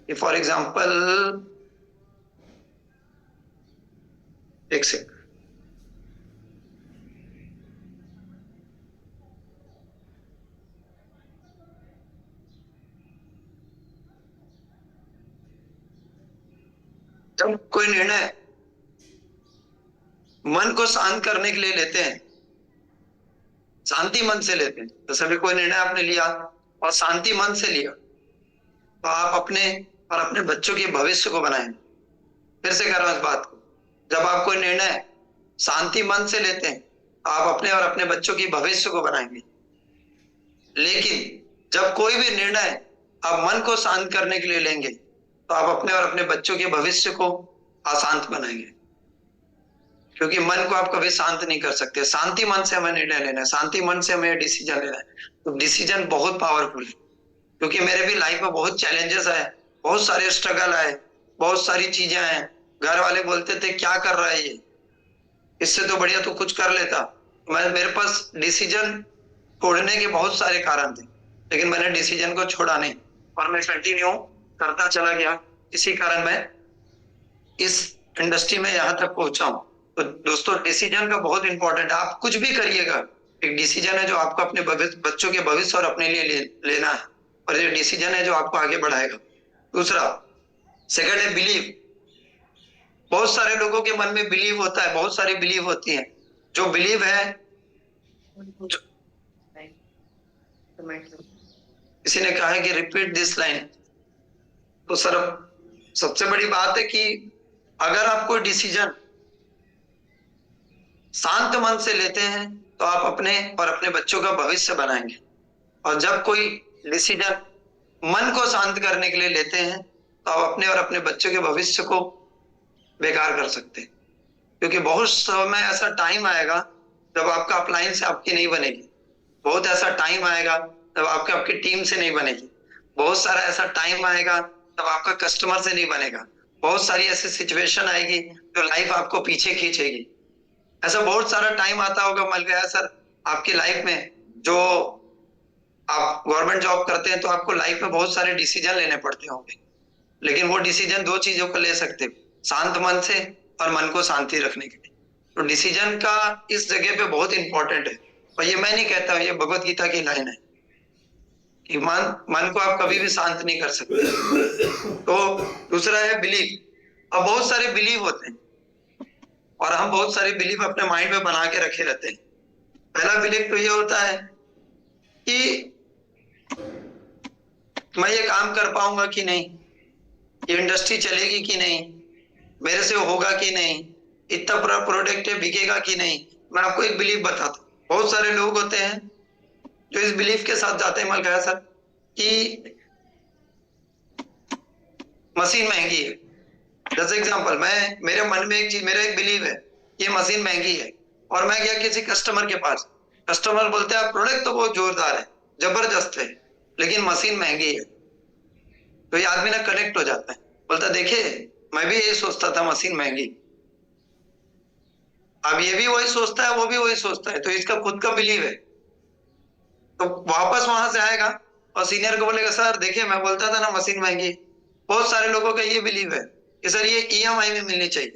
कि फॉर एग्जाम्पल, एक सेकंड, जब कोई निर्णय मन को शांत करने के लिए लेते हैं, शांति मन से लेते हैं, तो सभी कोई निर्णय आपने लिया और शांति मन से लिया, तो आप अपने और अपने बच्चों के भविष्य को बनाएंगे। फिर से कह रहा हूं इस बात को, जब आप कोई निर्णय शांति मन से लेते हैं तो आप अपने और अपने बच्चों की भविष्य को बनाएंगे। लेकिन जब कोई भी निर्णय आप मन को शांत करने के लिए लेंगे तो आप अपने और अपने बच्चों के भविष्य को अशांत बनाएंगे, क्योंकि मन को आप कभी शांत नहीं कर सकते। शांति मन से हमें निर्णय लेना है, शांति मन से हमें डिसीजन लेना है। तो डिसीजन बहुत पावरफुल है, क्योंकि मेरे भी लाइफ में बहुत चैलेंजेस आए, बहुत सारे स्ट्रगल आए, बहुत सारी चीजें आए। घर वाले बोलते थे क्या कर रहा है ये, इससे तो बढ़िया तो कुछ कर लेता। मेरे पास डिसीजन छोड़ने के बहुत सारे कारण थे, लेकिन मैंने डिसीजन को छोड़ा नहीं और मैं कंटिन्यू करता चला गया। इसी कारण मैं इस इंडस्ट्री में यहाँ तक पहुंचा हूँ। तो दोस्तों, डिसीजन का बहुत इंपॉर्टेंट है। आप कुछ भी करिएगा, एक डिसीजन है जो आपको अपने बच्चों के भविष्य और अपने लिए लेना है, और ये डिसीजन है जो आपको आगे बढ़ाएगा। दूसरा, सेकंड है बिलीव। बहुत सारे लोगों के मन में बिलीव होता है, बहुत सारी बिलीव होती है। जो बिलीव है, किसी ने कहा है कि रिपीट दिस लाइन। तो सर, सबसे बड़ी बात है कि अगर आप कोई डिसीजन शांत मन से लेते हैं तो आप अपने और अपने बच्चों का भविष्य बनाएंगे, और जब कोई डिसीजन मन को शांत करने के लिए लेते हैं तो आप अपने और अपने बच्चों के भविष्य को बेकार कर सकते हैं। क्योंकि बहुत समय ऐसा टाइम आएगा जब आपका अपलाइन से आपकी नहीं बनेगी, बहुत ऐसा टाइम आएगा जब आपकी टीम से नहीं बनेगी, बहुत सारा ऐसा टाइम आएगा जब आपका कस्टमर से नहीं बनेगा, बहुत सारी ऐसी सिचुएशन आएगी जो लाइफ आपको पीछे खींचेगी। ऐसा बहुत सारा टाइम आता होगा, मिल गया सर आपकी लाइफ में, जो आप गवर्नमेंट जॉब करते हैं तो आपको लाइफ में बहुत सारे डिसीजन लेने पड़ते होंगे, लेकिन वो डिसीजन दो चीजों को ले सकते, शांत मन से और मन को शांति रखने के लिए। तो डिसीजन का इस जगह पे बहुत इंपॉर्टेंट है। और ये मैं नहीं कहता, ये भगवत गीता की लाइन है कि मन को आप कभी भी शांत नहीं कर सकते। तो दूसरा है बिलीफ। अब बहुत सारे बिलीव होते हैं और हम बहुत सारे बिलीफ अपने माइंड में बना के रखे रहते हैं। पहला बिलीफ तो ये होता है कि मैं ये काम कर पाऊंगा कि नहीं, ये इंडस्ट्री चलेगी कि नहीं, मेरे से होगा कि नहीं, इतना प्रोडक्ट बिकेगा कि नहीं। मैं आपको एक बिलीफ बताता हूँ। बहुत सारे लोग होते हैं जो इस बिलीफ के साथ जाते हैं, मैं कहा सर कि मशीन महंगी है। जैसे एग्जांपल, मेरे मन में एक चीज, मेरा एक बिलीव है ये मशीन महंगी है, और मैं गया किसी कस्टमर के पास, कस्टमर बोलते हैं प्रोडक्ट तो बहुत जोरदार है, जबरदस्त है, लेकिन मशीन महंगी है। तो ये आदमी ना कनेक्ट हो जाता है, बोलता देखिए मैं भी यही सोचता था मशीन महंगी। अब ये भी वही सोचता है, वो भी वही सोचता है, तो इसका खुद का बिलीव है। तो वापस वहां से आएगा और सीनियर को बोलेगा सर देखिए मैं बोलता था ना मशीन महंगी। बहुत सारे लोगों का ये बिलीव है कि सर ये ईएमआई में मिलनी चाहिए।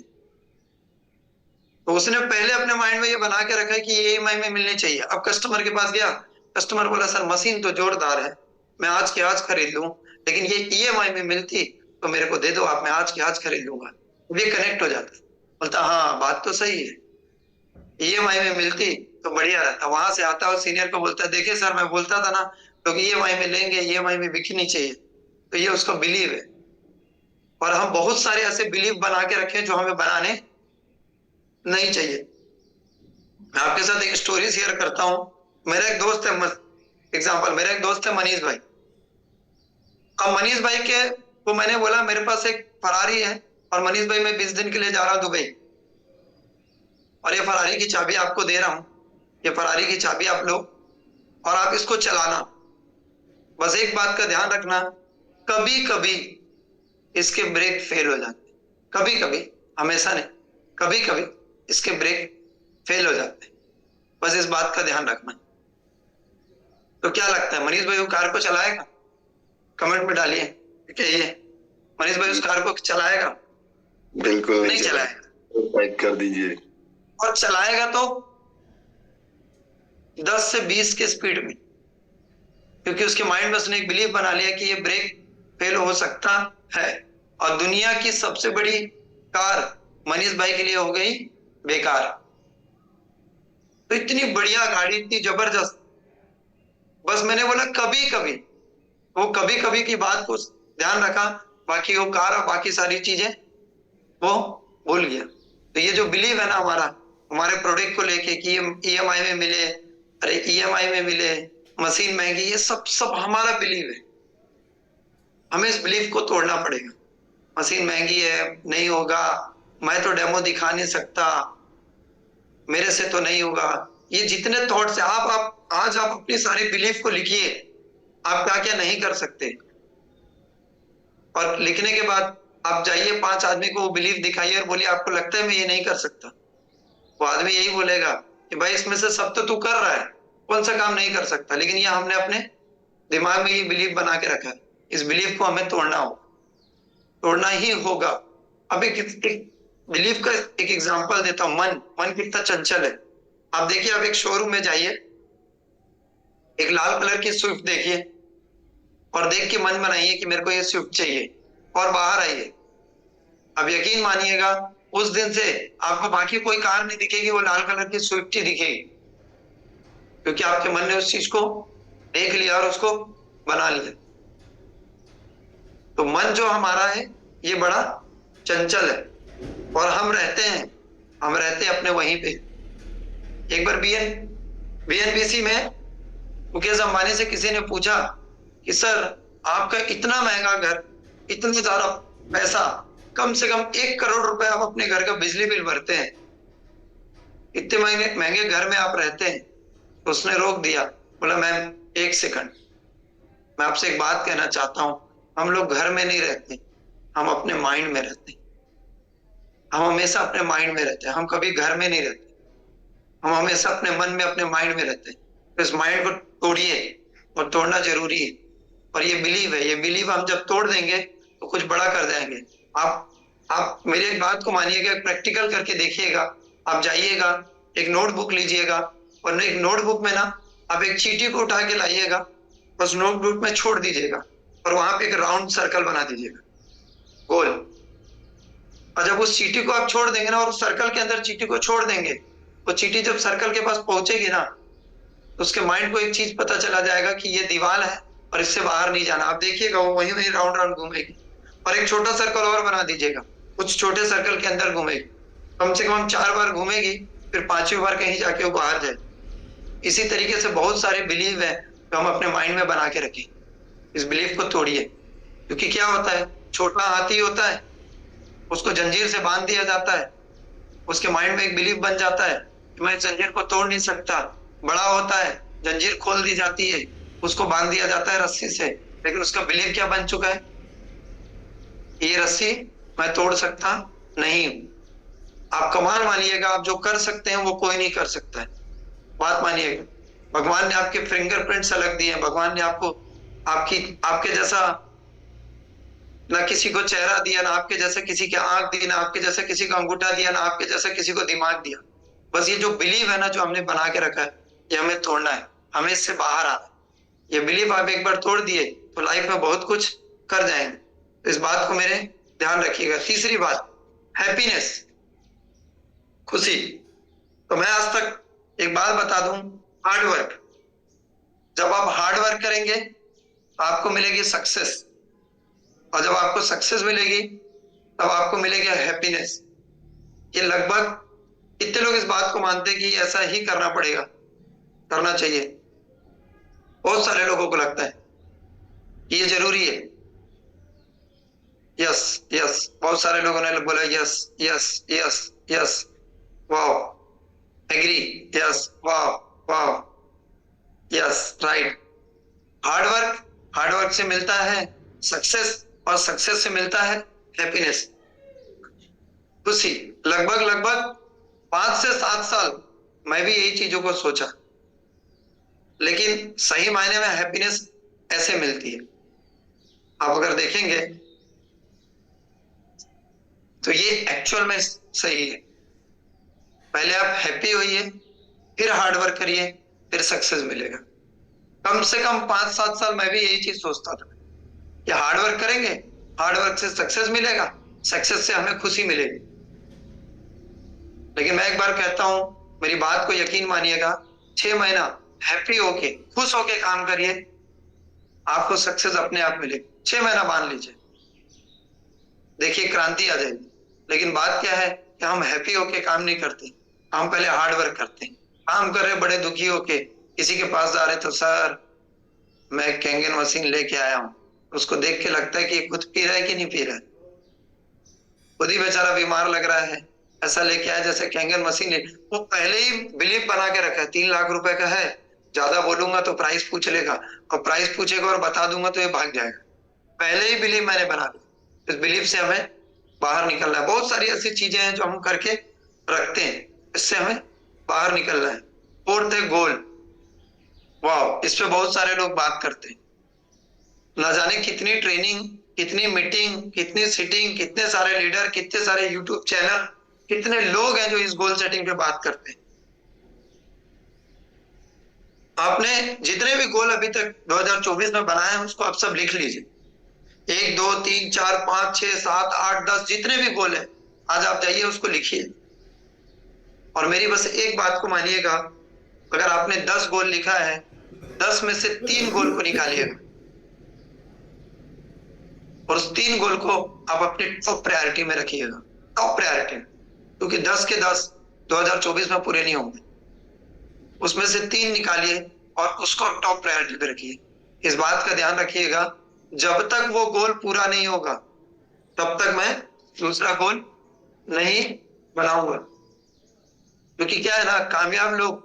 तो उसने पहले अपने माइंड में ये बना के रखा है कि ये ईएमआई में मिलनी चाहिए। अब कस्टमर के पास गया, कस्टमर बोला सर मशीन तो जोरदार है, मैं आज के आज खरीद लूं, लेकिन ये ईएमआई में मिलती तो मेरे को दे दो आप, मैं आज के आज खरीद लूंगा। ये कनेक्ट हो जाता है, बोलता हाँ बात तो सही है, ईएमआई में मिलती तो बढ़िया रहता। वहां से आता और सीनियर को बोलता है देखिए सर मैं बोलता था ना लोग ईएमआई में लेंगे, ईएमआई में बिकनी चाहिए। तो ये उसका बिलीव है। और हम बहुत सारे ऐसे बिलीव बना के रखे जो हमें बनाने नहीं चाहिए। मैं आपके साथ एक स्टोरी शेयर करता हूँ। मेरा एक दोस्त है, एग्जाम्पल, मेरा एक दोस्त है मनीष भाई। अब मनीष भाई के को मैंने बोला मेरे पास एक फरारी है और मनीष भाई मैं 20 दिन के लिए जा रहा हूँ दुबई, और ये फरारी की चाबी आपको दे रहा हूँ, ये फरारी की चाबी आप लो और आप इसको चलाना। बस एक बात का ध्यान रखना, कभी कभी इसके ब्रेक फेल हो जाते, कभी कभी, हमेशा नहीं, कभी कभी इसके ब्रेक फेल हो जाते, बस इस बात का ध्यान रखना। तो क्या लगता है मनीष भाई वो कार को चलाएगा? कमेंट में डालिए क्या ये मनीष भाई उस कार को चलाएगा? बिल्कुल नहीं चलाएगा। टाइप कर दीजिए। और चलाएगा तो 10 से 20 के स्पीड में, क्योंकि उसके माइंड में उसने एक बिलीव बना लिया कि ये ब्रेक फेल हो सकता है। और दुनिया की सबसे बड़ी कार मनीष भाई के लिए हो गई बेकार। तो इतनी बढ़िया गाड़ी, इतनी जबरदस्त, बस मैंने बोला कभी कभी, वो कभी कभी की बात को ध्यान रखा, बाकी वो कार और बाकी सारी चीजें वो भूल गया। तो ये जो बिलीव है ना हमारा, हमारे प्रोडक्ट को लेके कि ईएमआई में मिले, अरे ईएमआई में मिले, मशीन महंगी, ये सब सब हमारा बिलीव है। हमें इस बिलीफ को तोड़ना पड़ेगा। मशीन महंगी है, नहीं होगा, मैं तो डेमो दिखा नहीं सकता, मेरे से तो नहीं होगा, ये जितने थॉट्स है, आप आज आप अपनी सारी बिलीफ को लिखिए, आप क्या क्या नहीं कर सकते। और लिखने के बाद आप जाइए 5 आदमी को वो बिलीफ दिखाइए और बोलिए आपको लगता है मैं ये नहीं कर सकता। वो आदमी यही बोलेगा कि भाई इसमें से सब तो तू कर रहा है, कौन सा काम नहीं कर सकता। लेकिन ये हमने अपने दिमाग में ये बिलीफ बना के रखा है, इस बिलीफ को हमें तोड़ना हो, तोड़ना ही होगा। अब एक बिलीफ का एक एग्जांपल देता हूं। मन कितना चंचल है। आप देखिए, आप एक शोरूम में जाइए, एक लाल कलर की स्विफ्ट देखिए और देख के मन बनाइए कि मेरे को ये स्विफ्ट चाहिए, और बाहर आइए। अब यकीन मानिएगा उस दिन से आपको बाकी कोई कार नहीं दिखेगी, वो लाल कलर की स्विफ्ट ही दिखेगी, क्योंकि आपके मन ने उस चीज को देख लिया और उसको बना लिया। तो मन जो हमारा है ये बड़ा चंचल है, और हम रहते हैं अपने वहीं पे। एक बार बीएनबीसी में मुकेश अंबानी से किसी ने पूछा कि सर आपका इतना महंगा घर, इतना ज्यादा पैसा, कम से कम 1 करोड़ रुपए आप अपने घर का बिजली बिल भरते हैं, इतने महंगे घर में आप रहते हैं। तो उसने रोक दिया, बोला मैम 1 सेकंड, मैं आपसे एक बात कहना चाहता हूं, हम लोग घर में नहीं रहते, हम अपने माइंड में रहते हैं। हम हमेशा अपने माइंड में रहते हैं, हम कभी घर में नहीं रहते, हम हमेशा अपने मन में, अपने माइंड में रहते हैं। तो इस माइंड को तोड़िए, और तोड़ना जरूरी है। और ये बिलीव है, ये बिलीव हम जब तोड़ देंगे तो कुछ बड़ा कर जाएंगे। आप मेरी एक बात को मानिएगा, प्रैक्टिकल करके देखिएगा। आप जाइएगा, एक नोटबुक लीजिएगा और एक नोटबुक में ना आप एक चीटी को उठा के लाइएगा, बस नोटबुक में छोड़ दीजिएगा और वहां पे एक राउंड सर्कल बना दीजिएगा, गोल। और जब उस चीटी को आप छोड़ देंगे ना और उस सर्कल के अंदर चीटी को छोड़ देंगे, वो चीटी जब सर्कल के पास पहुंचेगी ना, तो उसके माइंड को एक चीज पता चला जाएगा कि ये दीवार है और इससे बाहर नहीं जाना। आप देखिएगा वो वहीं वहीं राउंड राउंड घूमेगी। और एक छोटा सर्कल और बना दीजिएगा, उस छोटे सर्कल के अंदर घूमेगी, कम से कम 4 बार घूमेगी, फिर 5वीं बार कहीं जाके वो बाहर जाए। इसी तरीके से बहुत सारे बिलीव है जो हम अपने माइंड में बना के रखें। इस बिलीफ को तोड़िए, क्योंकि क्या होता है, छोटा हाथी होता है, उसको जंजीर से बांध दिया जाता है, उसके माइंड में एक बिलीफ बन जाता है कि मैं जंजीर को तोड़ नहीं सकता। बड़ा होता है, जंजीर खोल दी जाती है, उसको बांध दिया जाता है रस्सी से, लेकिन उसका बिलीफ क्या बन चुका है, ये रस्सी मैं तोड़ सकता नहीं हूं। आप कमाल मानिएगा, आप जो कर सकते हैं वो कोई नहीं कर सकता है। बात मानिएगा, भगवान ने आपके फिंगरप्रिंट्स अलग दिए हैं, भगवान ने आपको आपके जैसा ना किसी को चेहरा दिया, ना आपके जैसा किसी की आंख दी, ना आपके जैसा किसी को अंगूठा दिया, ना आपके जैसा किसी को दिमाग दिया। बस ये जो बिलीव है ना, जो हमने बना के रखा है, ये हमें तोड़ना है, हमें इससे बाहर आना है। ये बिलीव आप एक बार तोड़ दिए तो लाइफ में बहुत कुछ कर जाएंगे। तो इस बात को मेरे ध्यान रखिएगा। तीसरी बात, हैप्पीनेस, खुशी। तो मैं आज तक एक बात बता दूं, हार्ड वर्क। जब आप हार्ड वर्क करेंगे तो आपको मिलेगी सक्सेस, और जब आपको सक्सेस मिलेगी तब आपको मिलेगी हैप्पीनेस। ये लगभग कितने लोग इस बात को मानते हैं कि ऐसा ही करना पड़ेगा, करना चाहिए? बहुत सारे लोगों को लगता है कि ये जरूरी है। यस यस, बहुत सारे लोगों ने बोला yes yes yes yes, wow, agree, yes, wow wow, yes, right. Hard work से मिलता है सक्सेस, और सक्सेस से मिलता है हैप्पीनेस, खुशी। लगभग 5 से 7 साल मैं भी यही चीजों को सोचा, लेकिन सही मायने में हैप्पीनेस ऐसे मिलती है। आप अगर देखेंगे तो ये एक्चुअल में सही है। पहले आप हैप्पी होइए, फिर हार्ड वर्क करिए, फिर सक्सेस मिलेगा। कम से कम 5-7 साल मैं भी यही चीज सोचता था कि हार्ड वर्क करेंगे, हार्ड वर्क से सक्सेस मिलेगा, सक्सेस से हमें खुशी मिलेगी। लेकिन मैं एक बार कहता हूं, मेरी बात को यकीन मानिएगा, 6 महीना हैप्पी होके, खुश होके काम करिए, आपको सक्सेस अपने आप मिलेगी। 6 महीना मान लीजिए, देखिए क्रांति आ जाएगी। लेकिन बात क्या है कि हम हैप्पी होके काम नहीं करते, हम पहले हार्ड वर्क करते हैं। काम कर रहे बड़े दुखी होके, किसी के पास जा रहे तो सर मैं कैंगन मशीन लेके आया हूं, उसको देख के लगता है कि खुद पी रहा है कि नहीं पी रहा है, खुद ही बेचारा बीमार लग रहा है, ऐसा लेके आया जैसे कैंगन मशीन ले। वो पहले ही बिलीव बना के रखा है 3 लाख रुपए का है, ज्यादा बोलूंगा तो प्राइस पूछ लेगा, और प्राइस पूछेगा और बता दूंगा तो ये भाग जाएगा। पहले ही बिलीव मैंने बना दिया। इस बिलीव से हमें बाहर निकलना है। बहुत सारी ऐसी चीजें हैं जो हम करके रखते हैं, इससे हमें बाहर निकलना है। 4th है गोल। वाह, इस पे बहुत सारे लोग बात करते हैं, ना जाने कितनी ट्रेनिंग, कितनी मीटिंग, कितनी सीटिंग, कितने सारे लीडर, कितने सारे यूट्यूब चैनल, कितने लोग हैं जो इस गोल सेटिंग पे बात करते हैं। आपने जितने भी गोल अभी तक 2024 में बनाए हैं उसको आप सब लिख लीजिए। 1 2 3 4 5 6 7 8 10 जितने भी गोल है, आज आप जाइए उसको लिखिए। और मेरी बस एक बात को मानिएगा, अगर आपने 10 गोल लिखा है, 10 में से 3 गोल को निकालिएगा, और उस 3 गोल को आप अपनी टॉप प्रायोरिटी में रखिएगा, टॉप प्रायोरिटी, क्योंकि 10 के 10 2024 में पूरे नहीं होंगे। उसमें से 3 निकालिए और उसको टॉप प्रायोरिटी पे रखिए। इस बात का ध्यान रखिएगा, जब तक वो गोल पूरा नहीं होगा तब तक मैं दूसरा गोल नहीं बनाऊंगा। क्योंकि क्या है ना, कामयाब लोग,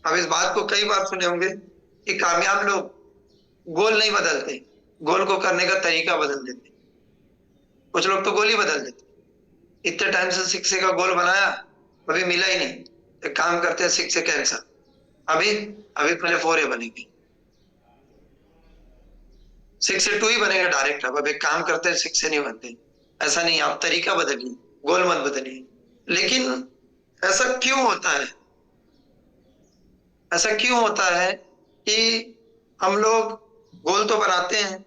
अब इस बात को कई बार सुने होंगे कि कामयाब लोग गोल नहीं बदलते, गोल को करने का तरीका बदल देते। कुछ लोग तो गोल ही बदल देते। इतने टाइम से 6 का गोल बनाया, अभी मिला ही नहीं, एक काम करते हैं 6 से कैंसर, अभी पहले 4 बनेगी, 6 से 2 ही बनेगा डायरेक्ट। अब एक काम करते हैं 6 से नहीं बनते। ऐसा नहीं, आप तरीका बदलिए, गोल मत बदलिए। लेकिन ऐसा क्यों होता है? ऐसा क्यों होता है कि हम लोग गोल तो बनाते हैं,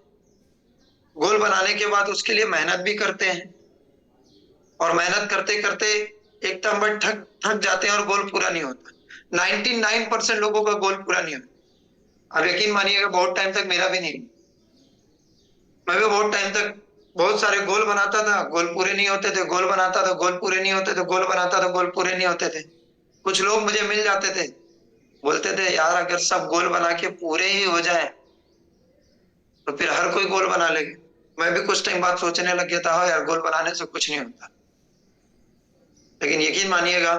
गोल बनाने के बाद उसके लिए मेहनत भी करते हैं, और मेहनत करते करते एक तो हम थक थक जाते हैं और गोल पूरा नहीं होता। 99% लोगों का गोल पूरा नहीं होता। अब यकीन मानिएगा बहुत टाइम तक मेरा भी नहीं। मैं भी बहुत टाइम तक बहुत सारे गोल बनाता था, गोल पूरे नहीं होते थे, गोल बनाता था, गोल पूरे नहीं होते थे, गोल बनाता था, गोल पूरे नहीं होते थे। कुछ लोग मुझे मिल जाते थे, बोलते थे यार अगर सब गोल बना के पूरे ही हो जाए तो फिर हर कोई गोल बना लेगा। मैं भी कुछ टाइम बाद सोचने लग गया था, हाँ यार गोल बनाने से कुछ नहीं होता। लेकिन यकीन मानिएगा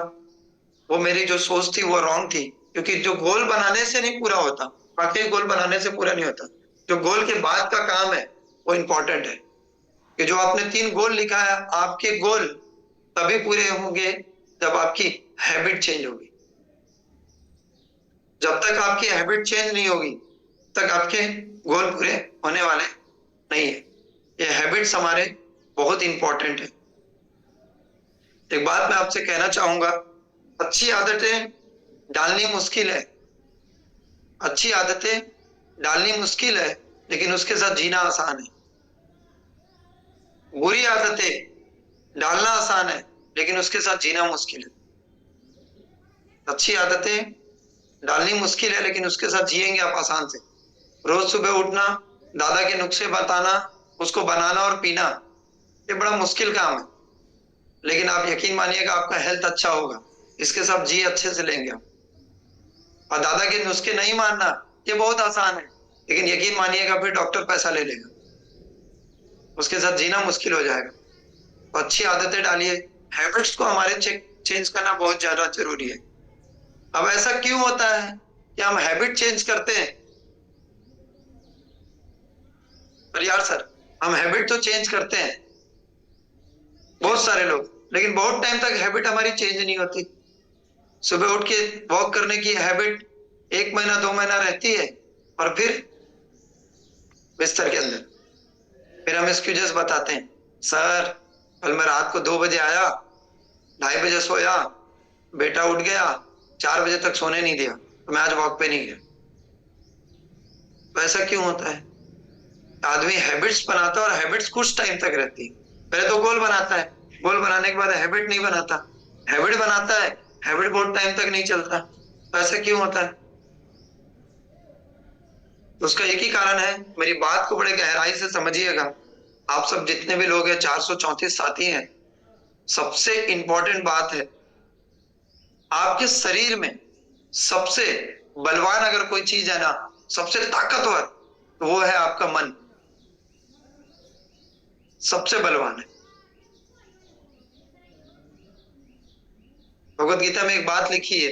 वो मेरी जो सोच थी वो रॉन्ग थी, क्योंकि जो गोल बनाने से नहीं पूरा होता, वाकई गोल बनाने से पूरा नहीं होता, जो गोल के बाद का काम है वो इंपॉर्टेंट है। कि जो आपने 3 गोल लिखा है, आपके गोल तभी पूरे होंगे जब आपकी हैबिट चेंज होगी। जब तक आपकी हैबिट चेंज नहीं होगी तक आपके गोल पूरे होने वाले नहीं है। ये हैबिट्स हमारे बहुत इंपॉर्टेंट है। एक बात मैं आपसे कहना चाहूंगा, अच्छी आदतें डालनी मुश्किल है, अच्छी आदतें डालनी मुश्किल है, लेकिन उसके साथ जीना आसान है। बुरी आदतें डालना आसान है, लेकिन उसके साथ जीना मुश्किल है। अच्छी आदतें डालनी मुश्किल है, लेकिन उसके साथ जिएंगे आप आसान से। रोज सुबह उठना, दादा के नुस्खे बताना, उसको बनाना और पीना, ये बड़ा मुश्किल काम है, लेकिन आप यकीन मानिएगा आपका हेल्थ अच्छा होगा, इसके साथ जी अच्छे से लेंगे आप। और दादा के नुस्खे नहीं मानना, ये बहुत आसान है, लेकिन यकीन मानिएगा फिर डॉक्टर पैसा ले लेगा, उसके साथ जीना मुश्किल हो जाएगा। तो अच्छी आदतें डालिए, हैबिट्स को हमारे चेंज करना बहुत ज्यादा जरूरी है। अब ऐसा क्यों होता है कि हम हैबिट चेंज करते हैं, पर यार सर हम हैबिट तो चेंज करते हैं बहुत सारे लोग, लेकिन बहुत टाइम तक हैबिट हमारी चेंज नहीं होती। सुबह उठ के वॉक करने की हैबिट 1 महीना 2 महीना रहती है, और फिर बिस्तर के अंदर फिर हम एक्सक्यूजेस बताते हैं, सर कल मैं रात को 2 बजे आया, 2:30 बजे सोया, बेटा उठ गया, 4 बजे तक सोने नहीं दिया, तो मैं आज वॉक पे नहीं गया। तो ऐसा क्यों होता है? आदमी हैबिट्स बनाता है और हैबिट्स कुछ टाइम तक रहती है। पहले तो गोल बनाता है, गोल बनाने के बाद हैबिट नहीं बनाता, हैबिट बनाता है, हैबिट बहुत टाइम तक नहीं चलता। तो ऐसा क्यों होता है? तो उसका एक ही कारण है, मेरी बात को बड़े गहराई से समझिएगा। आप सब जितने भी लोग हैं, 434 साथी हैं, सबसे इंपॉर्टेंट बात है, आपके शरीर में सबसे बलवान अगर कोई चीज है ना, सबसे ताकतवर, तो वो है आपका मन, सबसे बलवान है। भगवत गीता में एक बात लिखी है,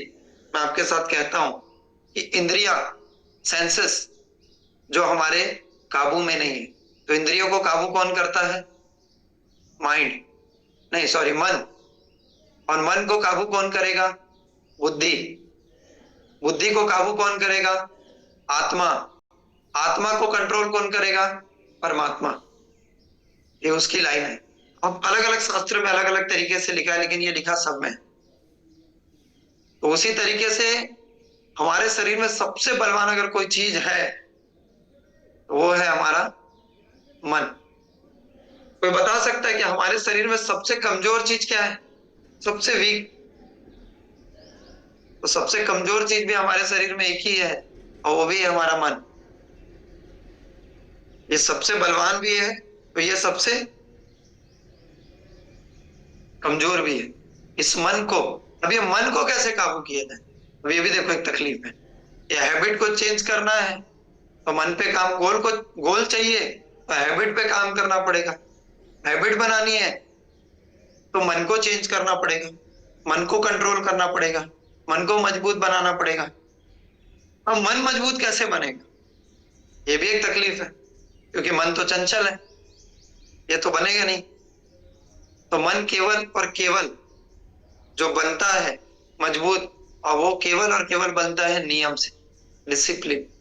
मैं आपके साथ कहता हूं कि इंद्रिया, सेंसेस जो हमारे काबू में नहीं है, तो इंद्रियों को काबू कौन करता है? माइंड, नहीं सॉरी, मन। और मन को काबू कौन करेगा? बुद्धि। बुद्धि को काबू कौन करेगा? आत्मा। आत्मा को कंट्रोल कौन करेगा? परमात्मा। ये उसकी लाइन है। अब अलग अलग शास्त्र में अलग अलग तरीके से लिखा है, लेकिन ये लिखा सब में। तो उसी तरीके से हमारे शरीर में सबसे बलवान अगर कोई चीज है तो वो है हमारा मन। कोई बता सकता है कि हमारे शरीर में सबसे कमजोर चीज क्या है? सबसे वीक? तो सबसे कमजोर चीज भी हमारे शरीर में एक ही है, और वो भी है हमारा मन। ये सबसे बलवान भी है, तो ये सबसे कमजोर भी है। इस मन को, अब ये मन को कैसे काबू किया जाए? अब ये भी देखो एक तकलीफ है। ये हैबिट को चेंज करना है तो मन पे काम, गोल चाहिए तो हैबिट पे काम करना पड़ेगा। हैबिट बनानी है तो मन को चेंज करना पड़ेगा, मन को कंट्रोल करना पड़ेगा, मन को मजबूत बनाना पड़ेगा। अब मन मजबूत कैसे बनेगा? ये भी एक तकलीफ है, क्योंकि मन तो चंचल है, ये तो बनेगा नहीं। तो मन केवल और केवल जो बनता है मजबूत, और वो केवल और केवल बनता है नियम से, डिसिप्लिन।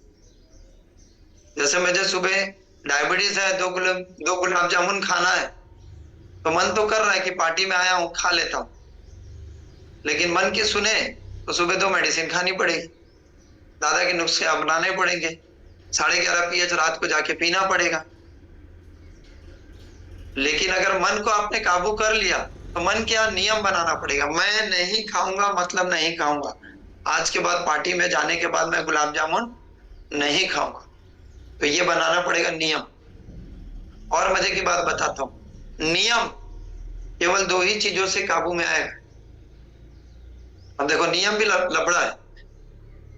जैसे मुझे सुबह डायबिटीज है, 2 गुलाब जामुन खाना है, तो मन तो कर रहा है कि पार्टी में आया हूं खा लेता हूं, लेकिन मन की सुने तो सुबह 2 मेडिसिन खानी पड़ेगी। दादा के नुस्खे अपनाने पड़ेंगे। 11.5 pH रात को जाके पीना पड़ेगा। लेकिन अगर मन को आपने काबू कर लिया तो मन क्या नियम बनाना पड़ेगा। मैं नहीं खाऊंगा मतलब नहीं खाऊंगा। आज के बाद पार्टी में जाने के बाद मैं गुलाब जामुन नहीं खाऊंगा। तो ये बनाना पड़ेगा नियम। और मजे की बात बताता हूं, नियम केवल 2 ही चीजों से काबू में आएगा। अब देखो नियम भी लफड़ा है।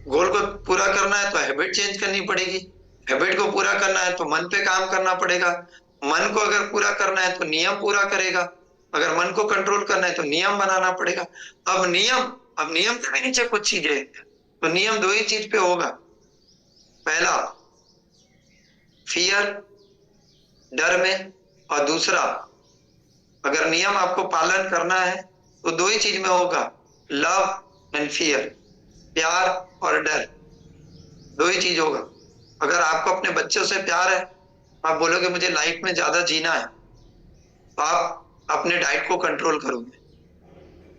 गोल को पूरा करना है तो हैबिट चेंज करनी पड़ेगी। हैबिट को पूरा करना है तो मन पे काम करना पड़ेगा। मन को अगर पूरा करना है तो नियम पूरा करेगा। अगर मन को कंट्रोल करना है तो नियम बनाना पड़ेगा। अब नियम के भी नीचे कुछ चीजें हैं। तो नियम 2 ही चीज पे होगा। पहला फियर, डर में, और दूसरा अगर नियम आपको पालन करना है तो 2 ही चीज में होगा, लव एंड फियर, प्यार और डर। 2 ही चीज होगा। अगर आपको अपने बच्चों से प्यार है, आप बोलोगे मुझे लाइफ में ज्यादा जीना है, तो आप अपने डाइट को कंट्रोल करोगे।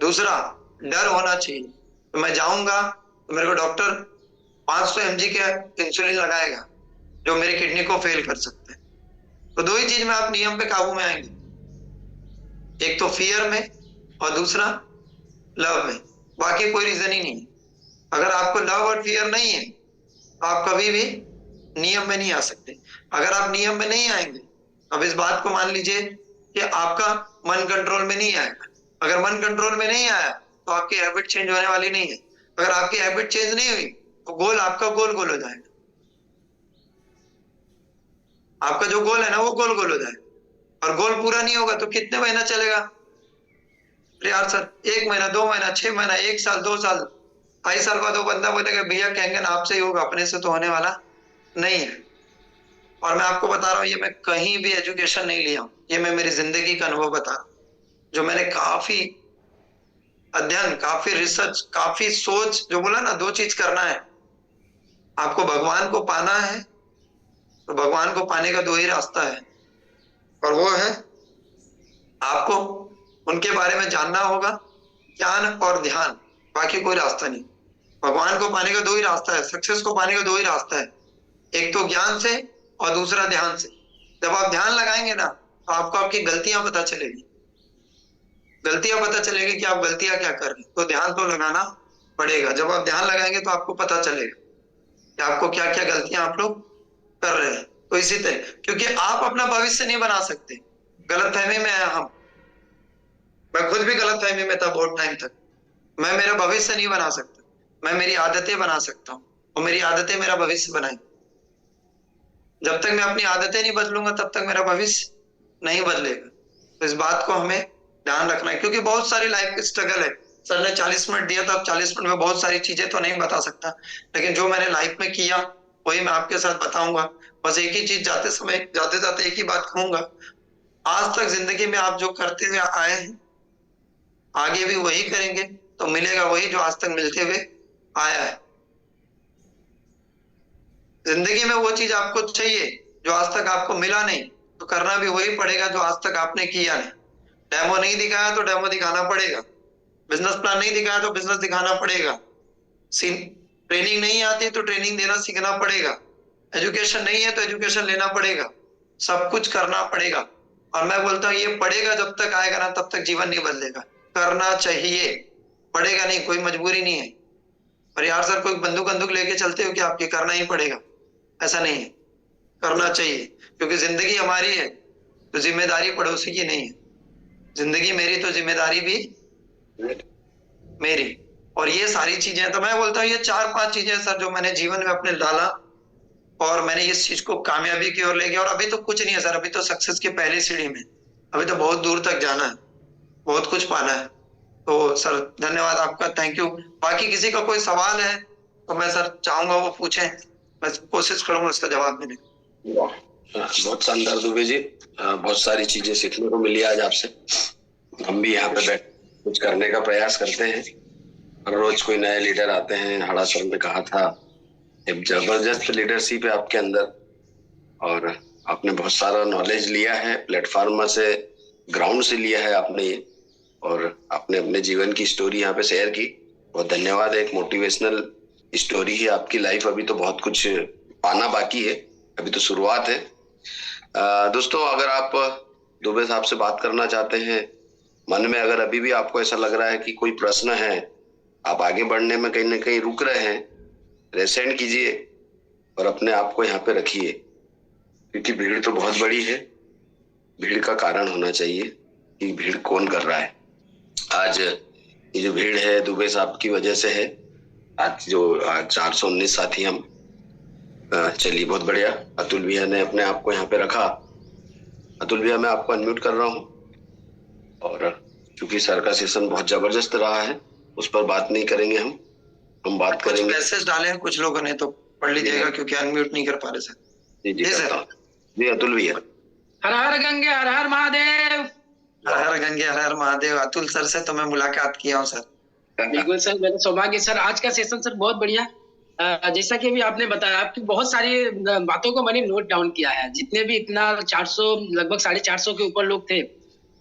दूसरा डर होना चाहिए। तो मैं जाऊंगा तो मेरे को डॉक्टर 500 mg के इंसुलिन लगाएगा जो मेरी किडनी को फेल कर सकते हैं। तो 2 ही चीज में आप नियम पे काबू में आएंगे, एक तो फियर में और दूसरा लव में। बाकी कोई रीजन ही नहीं है। अगर आपको लव और फियर नहीं है तो आप कभी भी नियम में नहीं आ सकते। अगर आप नियम में नहीं आएंगे, अब इस बात को मान लीजिए कि आपका मन कंट्रोल में नहीं आएगा। अगर मन कंट्रोल में नहीं आया तो आपकी हैबिट चेंज होने वाली नहीं है। अगर आपकी हैबिट चेंज नहीं हुई तो गोल आपका गोल गोल हो जाएगा। आपका जो गोल है ना वो गोल गोल हो जाएगा। और गोल पूरा नहीं होगा तो कितने महीना चलेगा। अरे यार सर 1 महीना, 2 महीना, 6 महीना, 1 साल, 2 साल, 2.5 साल बाद वो बंदा बोलेगा भैया कहेंगे ना आपसे ही होगा, अपने से तो होने वाला नहीं है। और मैं आपको बता रहा हूँ, ये मैं कहीं भी एजुकेशन नहीं लिया हूँ, ये मैं मेरी जिंदगी का अनुभव बता रहा हूँ, जो मैंने काफी अध्ययन, काफी रिसर्च, काफी सोच, जो बोला ना 2 चीज करना है। आपको भगवान को पाना है तो भगवान को पाने का 2 ही रास्ता है, और वो है आपको उनके बारे में जानना होगा, ज्ञान और ध्यान। बाकी कोई रास्ता नहीं। भगवान को पाने का 2 ही रास्ता है, सक्सेस को पाने का 2 ही रास्ता है, एक तो ज्ञान से और दूसरा ध्यान से। जब आप ध्यान लगाएंगे ना तो आपको आपकी गलतियां पता चलेगी। गलतियां पता चलेगी कि आप गलतियां क्या कर रहे हैं, तो ध्यान तो लगाना पड़ेगा। जब आप ध्यान लगाएंगे तो आपको पता चलेगा कि आपको क्या क्या गलतियां आप लोग कर रहे हैं। तो इसी तरह, क्योंकि आप अपना भविष्य नहीं बना सकते, गलतफहमी में है हम। मैं खुद भी गलतफहमी में था बहुत टाइम तक। मैं मेरा भविष्य नहीं बना सकता, मैं मेरी आदतें बना सकता हूँ, और मेरी आदतें मेरा भविष्य बनाएंगी। जब तक मैं अपनी आदतें नहीं बदलूंगा तब तक मेरा भविष्य नहीं बदलेगा। तो इस बात को हमें ध्यान रखना है, क्योंकि बहुत सारी लाइफ की स्ट्रगल है। सर ने 40 मिनट दिया था, अब 40 मिनट में बहुत सारी चीजें तो नहीं बता सकता, लेकिन जो मैंने लाइफ में किया वही मैं आपके साथ बताऊंगा। बस एक ही चीज जाते जाते एक ही बात कहूंगा, आज तक जिंदगी में आप जो करते हुए आए हैं आगे भी वही करेंगे तो मिलेगा वही जो आज तक मिलते हुए आया है। जिंदगी में वो चीज आपको चाहिए जो आज तक आपको मिला नहीं, तो करना भी वही पड़ेगा जो आज तक आपने किया नहीं। डेमो नहीं दिखाया तो डेमो दिखाना पड़ेगा। बिजनेस प्लान नहीं दिखाया तो बिजनेस दिखाना पड़ेगा। ट्रेनिंग नहीं आती तो ट्रेनिंग देना सीखना पड़ेगा। एजुकेशन नहीं है तो एजुकेशन लेना पड़ेगा। सब कुछ करना पड़ेगा। और मैं बोलता हूँ ये पड़ेगा जब तक आएगा ना तब तक जीवन नहीं बदलेगा। करना चाहिए, पड़ेगा नहीं, कोई मजबूरी नहीं है। और यार सर कोई बंदूक बंदूक लेके चलते हो कि आपके करना ही पड़ेगा, ऐसा नहीं है। करना चाहिए, क्योंकि जिंदगी हमारी है तो जिम्मेदारी पड़ोसी की नहीं है। जिंदगी मेरी तो जिम्मेदारी भी मेरी। और ये सारी चीजें, तो मैं बोलता हूँ ये 4-5 चीजें सर जो मैंने जीवन में अपने डाला, और मैंने इस चीज को कामयाबी की ओर ले गया। और अभी तो कुछ नहीं है सर, अभी तो सक्सेस की पहली सीढ़ी में, अभी तो बहुत दूर तक जाना है, बहुत कुछ पाना है। तो सर धन्यवाद आपका, थैंक यू। बाकी किसी का कोई सवाल है तो मैं सर चाहूंगा वो पूछें, मैं कोशिश करूंगा उसका जवाब देने की। वाह, बहुत शानदार दुबे जी। बहुत सारी चीजें सीखने को मिली आज आपसे। हम भी यहाँ पे बैठ कुछ करने का प्रयास करते हैं। हर रोज कोई नए लीडर आते हैं। हड़ा सर ने कहा था एक जबरदस्त लीडरशिप है आपके अंदर, और आपने बहुत सारा नॉलेज लिया है प्लेटफॉर्म से, ग्राउंड से लिया है आपने ये, और आपने अपने जीवन की स्टोरी यहाँ पे शेयर की। बहुत धन्यवाद। एक मोटिवेशनल स्टोरी ही आपकी लाइफ, अभी तो बहुत कुछ पाना बाकी है, अभी तो शुरुआत है। दोस्तों, अगर आप दुबे साहब से बात करना चाहते हैं, मन में अगर अभी भी आपको ऐसा लग रहा है कि कोई प्रश्न है, आप आगे बढ़ने में कहीं ना कहीं रुक रहे हैं, रेसेंड कीजिए और अपने आप को यहाँ पे रखिए, क्योंकि भीड़ तो बहुत बड़ी है। भीड़ का कारण होना चाहिए कि भीड़ कौन कर रहा है। आज ये जो भीड़ है दुबे साहब की वजह से है। आज 419 साथी हम। चलिए, बहुत बढ़िया। अतुल भैया ने अपने आप को यहाँ पे रखा। अतुल भैया, मैं आपको अनम्यूट कर रहा हूँ, और चूंकि सर का सेशन बहुत जबरदस्त रहा है, उस पर बात नहीं करेंगे हम बात कुछ करेंगे। मैसेज डाले हैं कुछ लोगों ने, तो पढ़ लीजिएगा, क्योंकि अनम्यूट नहीं कर पा रहे सर। जी सर। करता हूँ। जी अतुल भैया। हर हर गंगे हर हर महादेव। हर हर गंगे हर हर महादेव। अतुल सर से तो मैं मुलाकात किया हूँ सर। बिल्कुल सर, मेरा सौभाग्य सर। आज का सेशन सर बहुत बढ़िया। जैसा कि अभी आपने बताया, आपकी बहुत सारी बातों को मैंने नोट डाउन किया है। जितने भी इतना 400 लगभग 450 के ऊपर लोग थे,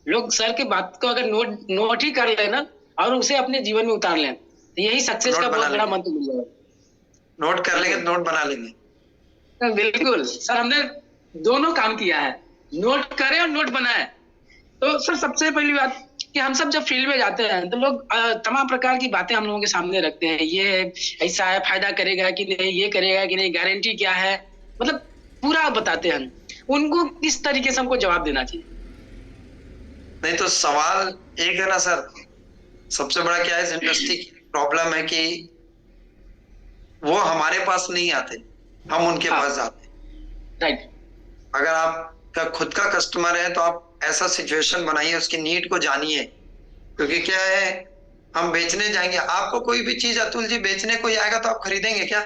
लोग सर की बात को अगर नोट ही कर लेना और उसे अपने जीवन में उतार लें, तो यही सक्सेस का बहुत बड़ा मंत्र मिल जाएगा। नोट कर लेंगे, नोट बना लेंगे। बिल्कुल सर, हमने दोनों काम किया है, नोट करें और नोट बनाए। तो सर, सबसे पहली बात कि हम सब जब फील्ड में जाते हैं तो लोग तमाम प्रकार की बातें हम लोगों के सामने रखते हैं। ये ऐसा है, फायदा करेगा कि नहीं, ये करेगा कि नहीं, गारंटी क्या है, मतलब पूरा बताते हैं। उनको किस तरीके से हमको जवाब देना चाहिए? नहीं तो सवाल एक है ना सर, सबसे बड़ा क्या है, इस इंडस्ट्री की प्रॉब्लम है कि वो हमारे पास नहीं आते, हम उनके पास जाते हैं। राइट। अगर आपका खुद का कस्टमर है तो आप ऐसा सिचुएशन बनाइए, उसकी नीड को जानिए। क्योंकि क्या है, हम बेचने जाएंगे, आपको कोई भी चीज अतुल जी बेचने कोई आएगा तो आप खरीदेंगे क्या?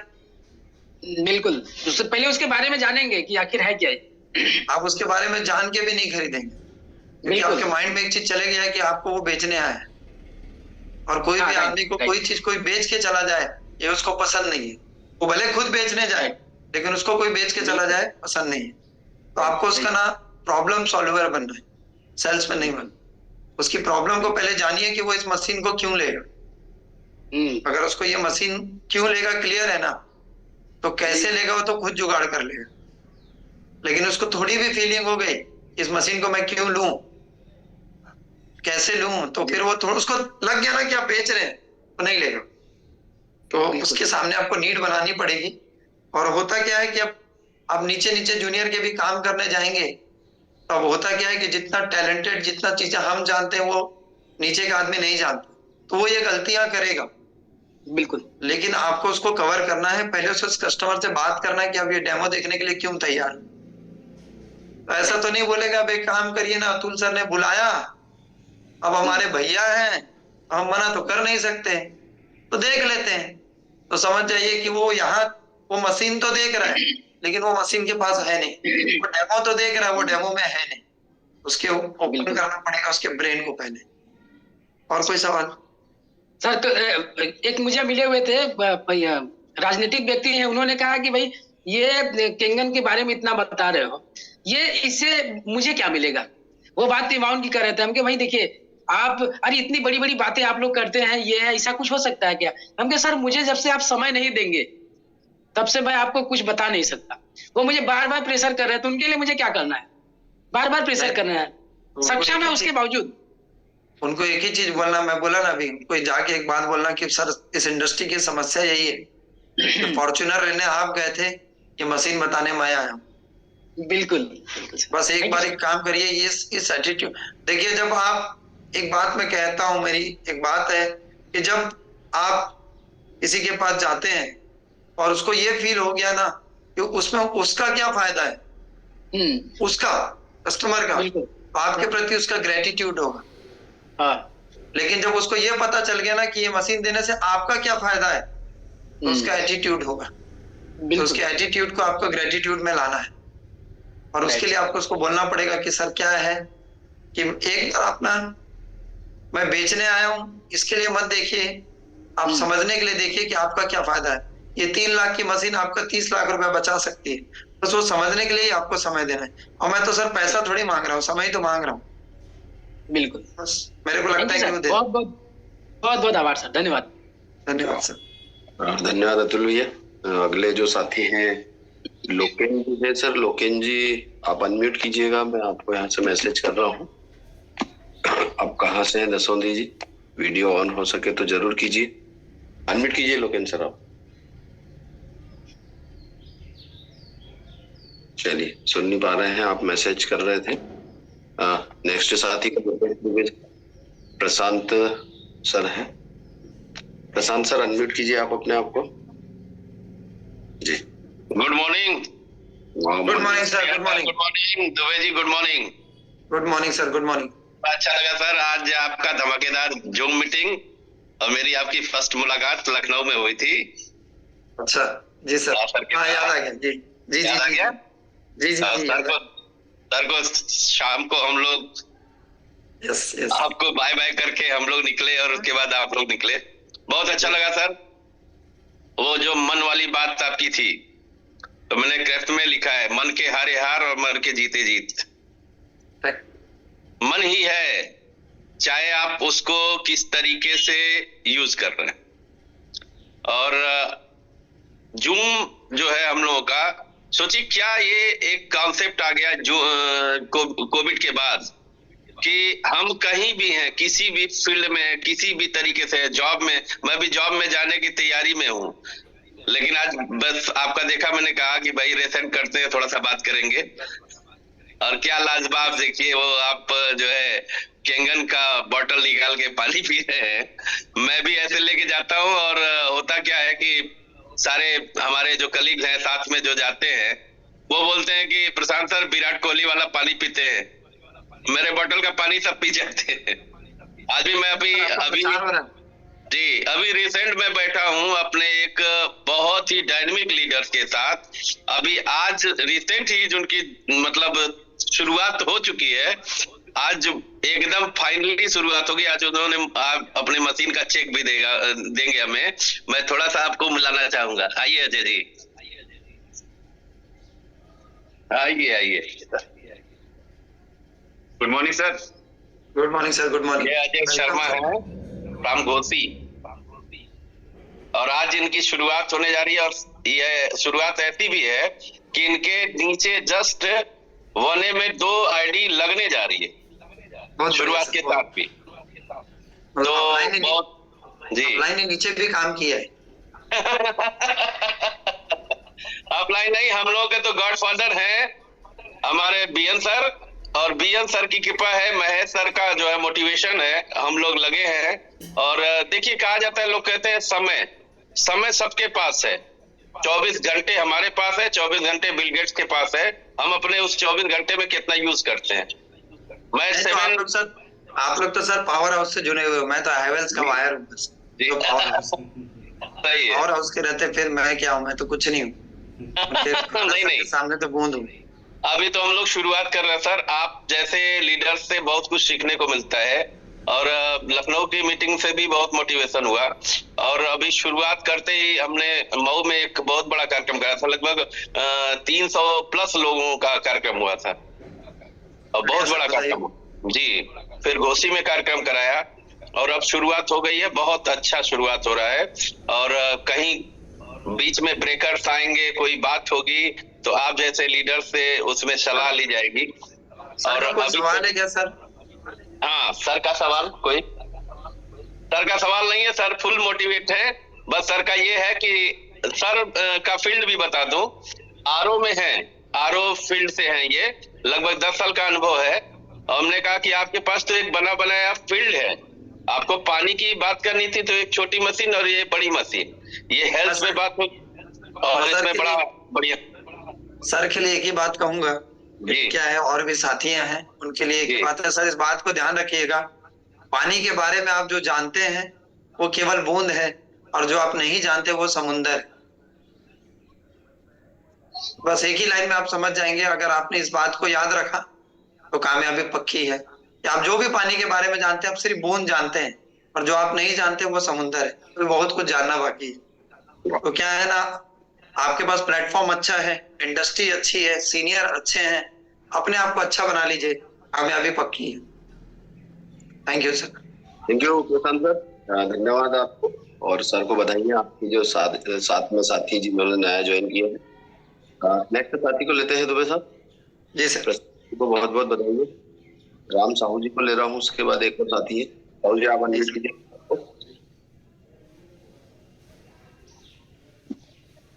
बिल्कुल, उससे पहले उसके बारे में जानेंगे कि आखिर है क्या है। आप उसके बारे में जान के भी नहीं खरीदेंगे, क्योंकि आपके माइंड में एक चीज चले गया है कि आपको वो बेचने आया है। और कोई भी आदमी को कोई चीज कोई बेच के चला जाए, ये उसको पसंद नहीं है। वो भले खुद बेचने जाए, लेकिन उसको कोई बेच के चला जाए पसंद नहीं है। तो आपको उसका ना प्रॉब्लम सॉल्वर बनना है, सेल्समैन नहीं बनना। उसकी प्रॉब्लम को पहले जानिए कि वो इस मशीन को क्यों लेगा। अगर उसको ये मशीन क्यों लेगा क्लियर है ना, तो कैसे लेगा वो तो खुद जुगाड़ कर लेगा। लेकिन उसको थोड़ी भी फीलिंग हो गई इस मशीन को मैं क्यों लूं, कैसे लूं, तो फिर वो थोड़ा उसको लग गया ना कि आप बेच रहे हैं, तो नहीं लेगा। तो उसके सामने आपको नीड बनानी पड़ेगी। और होता क्या है कि अब आप नीचे नीचे जूनियर के भी काम करने जाएंगे, तो अब होता क्या है कि जितना टैलेंटेड, जितना चीजें हम जानते हैं वो नीचे का आदमी नहीं जानता, तो वो ये गलतियां करेगा। बिल्कुल। लेकिन आपको उसको कवर करना है, पहले उस कस्टमर से बात करना है कि आप ये डेमो देखने के लिए क्यों तैयार। तो ऐसा तो नहीं बोलेगा अब एक काम करिए ना, अतुल सर ने बुलाया, अब हमारे भैया हैं, हम मना तो कर नहीं सकते, तो देख लेते हैं। तो समझ जाइए कि वो यहाँ वो मशीन तो देख रहा है, लेकिन वो मशीन के पास है नहीं। वो डेमो तो देख रहा है, वो डेमो में है नहीं। उसके ओपन करना पड़ेगा उसके ब्रेन को पहले। और कोई सवाल? सर, तो एक मुझे मिले हुए थे राजनीतिक व्यक्ति हैं, उन्होंने कहा कि भाई ये केंगन के बारे में इतना बता रहे हो, ये इससे मुझे क्या मिलेगा। वो बात तिमाउन की कर रहे थे। हम कहे भाई देखिए, आप अरे इतनी बड़ी बड़ी बातें आप लोग करते हैं, ये है, ऐसा कुछ हो सकता है क्या? हम कहे सर, मुझे जब से आप समय नहीं देंगे तब से मैं आपको कुछ बता नहीं सकता। वो मुझे बार बार प्रेशर कर रहे थे, उनके लिए मुझे क्या करना है? बार बार प्रेशर करना है, सक्षम है उसके बावजूद। उनको एक ही चीज बोलना, मैं बोला ना अभी, कोई जाके एक बात बोलना कि सर इस इंडस्ट्री की समस्या यही है, फॉर्च्यूनर लेने आप गए थे, ये मशीन बताने मैं आया हूँ। बिल्कुल। बस एक बार एक काम करिए, ये इस एटीट्यूड देखिए। जब आप, एक बात मैं कहता हूँ, मेरी एक बात है कि जब आप किसी के पास जाते हैं और उसको ये फील हो गया ना कि उसमें उसका क्या फायदा है, उसका कस्टमर का, तो आपके प्रति उसका ग्रेटिट्यूड होगा। लेकिन जब उसको ये पता चल गया ना कि ये मशीन देने से आपका क्या फायदा है, तो उसका एटीट्यूड होगा। तो उसके एटीट्यूड को आपको ग्रेटिट्यूड में लाना है। और उसके लिए आपको उसको बोलना पड़ेगा कि सर क्या है कि एक बार अपना, मैं बेचने आया हूँ इसके लिए मत देखिए, आप समझने के लिए देखिए कि आपका क्या फायदा है। ये 3 लाख की मशीन आपका 30 लाख रुपया बचा सकती है, बस वो समझने के लिए ही आपको समय देना है। और मैं तो सर पैसा थोड़ी मांग रहा हूँ, समय ही तो मांग रहा हूँ। बिल्कुल, बस मेरे को लगता है कि वो बहुत बहुत आभार सर, धन्यवाद। धन्यवाद सर। धन्यवाद अतुल भैया। अगले जो साथी हैं लोकेन जी है सर। लोकेन जी आप अनम्यूट कीजिएगा, मैं आपको यहाँ से मैसेज कर रहा हूँ। आप कहाँ से हैं दसौंधी जी? वीडियो ऑन हो सके तो जरूर कीजिए, अनम्यूट कीजिए लोकेन सर आप। चलिए, सुन नहीं पा रहे हैं, आप मैसेज कर रहे थे। नेक्स्ट साथी प्रशांत सर है। प्रशांत सर अनम्यूट कीजिए आप अपने आप को जी। Good morning. Good morning sir. Good morning. Good morning Dubey ji, good morning. Good morning sir. Good morning. अच्छा लगा सर आज आपका धमाकेदार जूम मीटिंग, और मेरी आपकी फर्स्ट मुलाकात लखनऊ में हुई थी। अच्छा जी सर। हाँ याद आ गया जी। जी जी याद आ गया? जी जी जी। सर को शाम को हम लोग यस आपको बाय बाय करके हम लोग निकले, और उसके बाद आप लोग निकले। बहुत अच्छा लगा सर। वो जो मन वाली बात आपकी थी, तो मैंने क्रिप्ट में लिखा है, मन के हारे हार और मन के जीते जीत। मन ही है, चाहे आप उसको किस तरीके से यूज कर रहे हैं। और जूम जो है हम लोगों का, सोचिए क्या ये एक कॉन्सेप्ट आ गया जो कोविड के बाद, कि हम कहीं भी हैं, किसी भी फील्ड में, किसी भी तरीके से, जॉब में, मैं भी जॉब में जाने की तैयारी में हूँ, लेकिन आज बस आपका देखा, मैंने कहा कि भाई रेसेंट करते हैं, थोड़ा सा बात करेंगे। और क्या लाजवाब, देखिए वो आप जो है केंगन का बॉटल निकाल के पानी पी रहे हैं। मैं भी ऐसे लेके जाता हूँ, और होता क्या है कि सारे हमारे जो कलीग हैं साथ में जो जाते हैं, वो बोलते हैं कि प्रशांत सर विराट कोहली वाला पानी पीते हैं, मेरे बोतल का पानी सब पी जाते हैं। आज भी मैं अभी रिसेंट में बैठा हूं अपने एक बहुत ही डायनेमिक लीडर्स के साथ। अभी आज रिसेंट ही उनकी मतलब शुरुआत हो चुकी है, आज एकदम फाइनली शुरुआत होगी। आज उन्होंने अपने मशीन का चेक भी देंगे हमें। मैं थोड़ा सा आपको मिलाना चाहूंगा। आइए अजय जी, आइए। Good morning sir. Good morning sir. Good morning. ये अजय शर्मा है फ्रॉम घोसी, और आज इनकी शुरुआत होने जा रही है। और ये शुरुआत ऐसी भी है कि इनके नीचे जस्ट 1A में 2 आईडी लगने जा रही है शुरुआत के साथ भी। तो बहुत जी ऑफलाइन ने नीचे भी काम किया है। ऑफलाइन नहीं, हम लोग के तो गॉडफादर हैं हमारे बीएन सर, और बीएन सर की कृपा है, महेश सर का जो है मोटिवेशन है, हम लोग लगे हैं। और देखिए कहा जाता है, लोग कहते हैं समय सबके पास है, 24 घंटे हमारे पास है, 24 घंटे बिल गेट्स के पास है। हम अपने उस 24 घंटे में कितना यूज करते हैं। मैं तो आप लोग तो सर पावर हाउस से जुड़े हुए हो, मैं तो हैवेल्स का वायर हूँ। पावर हाउस के रहते फिर मैं क्या हूँ, मैं तो कुछ नहीं हूँ। नहीं सामने तो बूंद हूँ। अभी तो हम लोग शुरुआत कर रहे हैं सर। आप जैसे लीडर्स से बहुत कुछ सीखने को मिलता है, और लखनऊ की मीटिंग से भी बहुत मोटिवेशन हुआ। और अभी शुरुआत करते ही हमने मऊ में एक बहुत बड़ा कार्यक्रम कराया था, लगभग 300 प्लस लोगों का कार्यक्रम हुआ था, और बहुत बड़ा कार्यक्रम जी। फिर घोसी में कार्यक्रम कराया, और अब शुरुआत हो गई है, बहुत अच्छा शुरुआत हो रहा है। और कहीं बीच में ब्रेकर्स आएंगे, कोई बात होगी तो आप जैसे लीडर से उसमें सलाह ली जाएगी। और अभी सवाल है क्या सर? हाँ सर का सवाल कोई? सर का सवाल नहीं है सर, फुल मोटिवेट है। बस सर का ये है कि सर का फील्ड भी बता दूं, आरओ में है, आरओ फील्ड से हैं ये, लगभग 10 साल का अनुभव है। हमने कहा कि आपके पास तो एक बना बनाया फील्ड है, आपको पानी की बात करनी थी तो एक छोटी मशीन और ये बड़ी मशीन, ये हेल्थ में बात हो, और इसमें बड़ा बढ़िया। सर के लिए एक ही बात कहूंगा, क्या है, और भी साथियां हैं उनके लिए एक ही बात है सर, इस बात को ध्यान रखिएगा, पानी के बारे में आप जो जानते हैं वो केवल बूंद है, और जो आप नहीं जानते वो समुंदर है। बस एक ही लाइन में आप समझ जाएंगे। अगर आपने इस बात को याद रखा तो कामयाबी पक्की है। आप जो भी पानी के बारे में जानते हैं आप सिर्फ बूंद जानते हैं, और जो आप नहीं जानते वो समुंदर है, तो बहुत कुछ जानना बाकी है। तो क्या है ना, आपके पास प्लेटफॉर्म अच्छा है, इंडस्ट्री अच्छी है, सीनियर अच्छे हैं, अपने आप को अच्छा बना लीजिए, कामयाबी पक्की है। Thank you sir. Thank you Prashant sir, धन्यवाद आपको। और सर को बधाई है आपकी जो साथ में साथी जिन्होंने नया ज्वाइन किया है। नेक्स्ट साथी को लेते हैं दुबे साहब। जी सर। को बहुत बहुत बधाई है। राम साहू जी को ले रहा हूँ, उसके बाद एक और साथी है। साहू जी आप अनम्यूट कीजिए।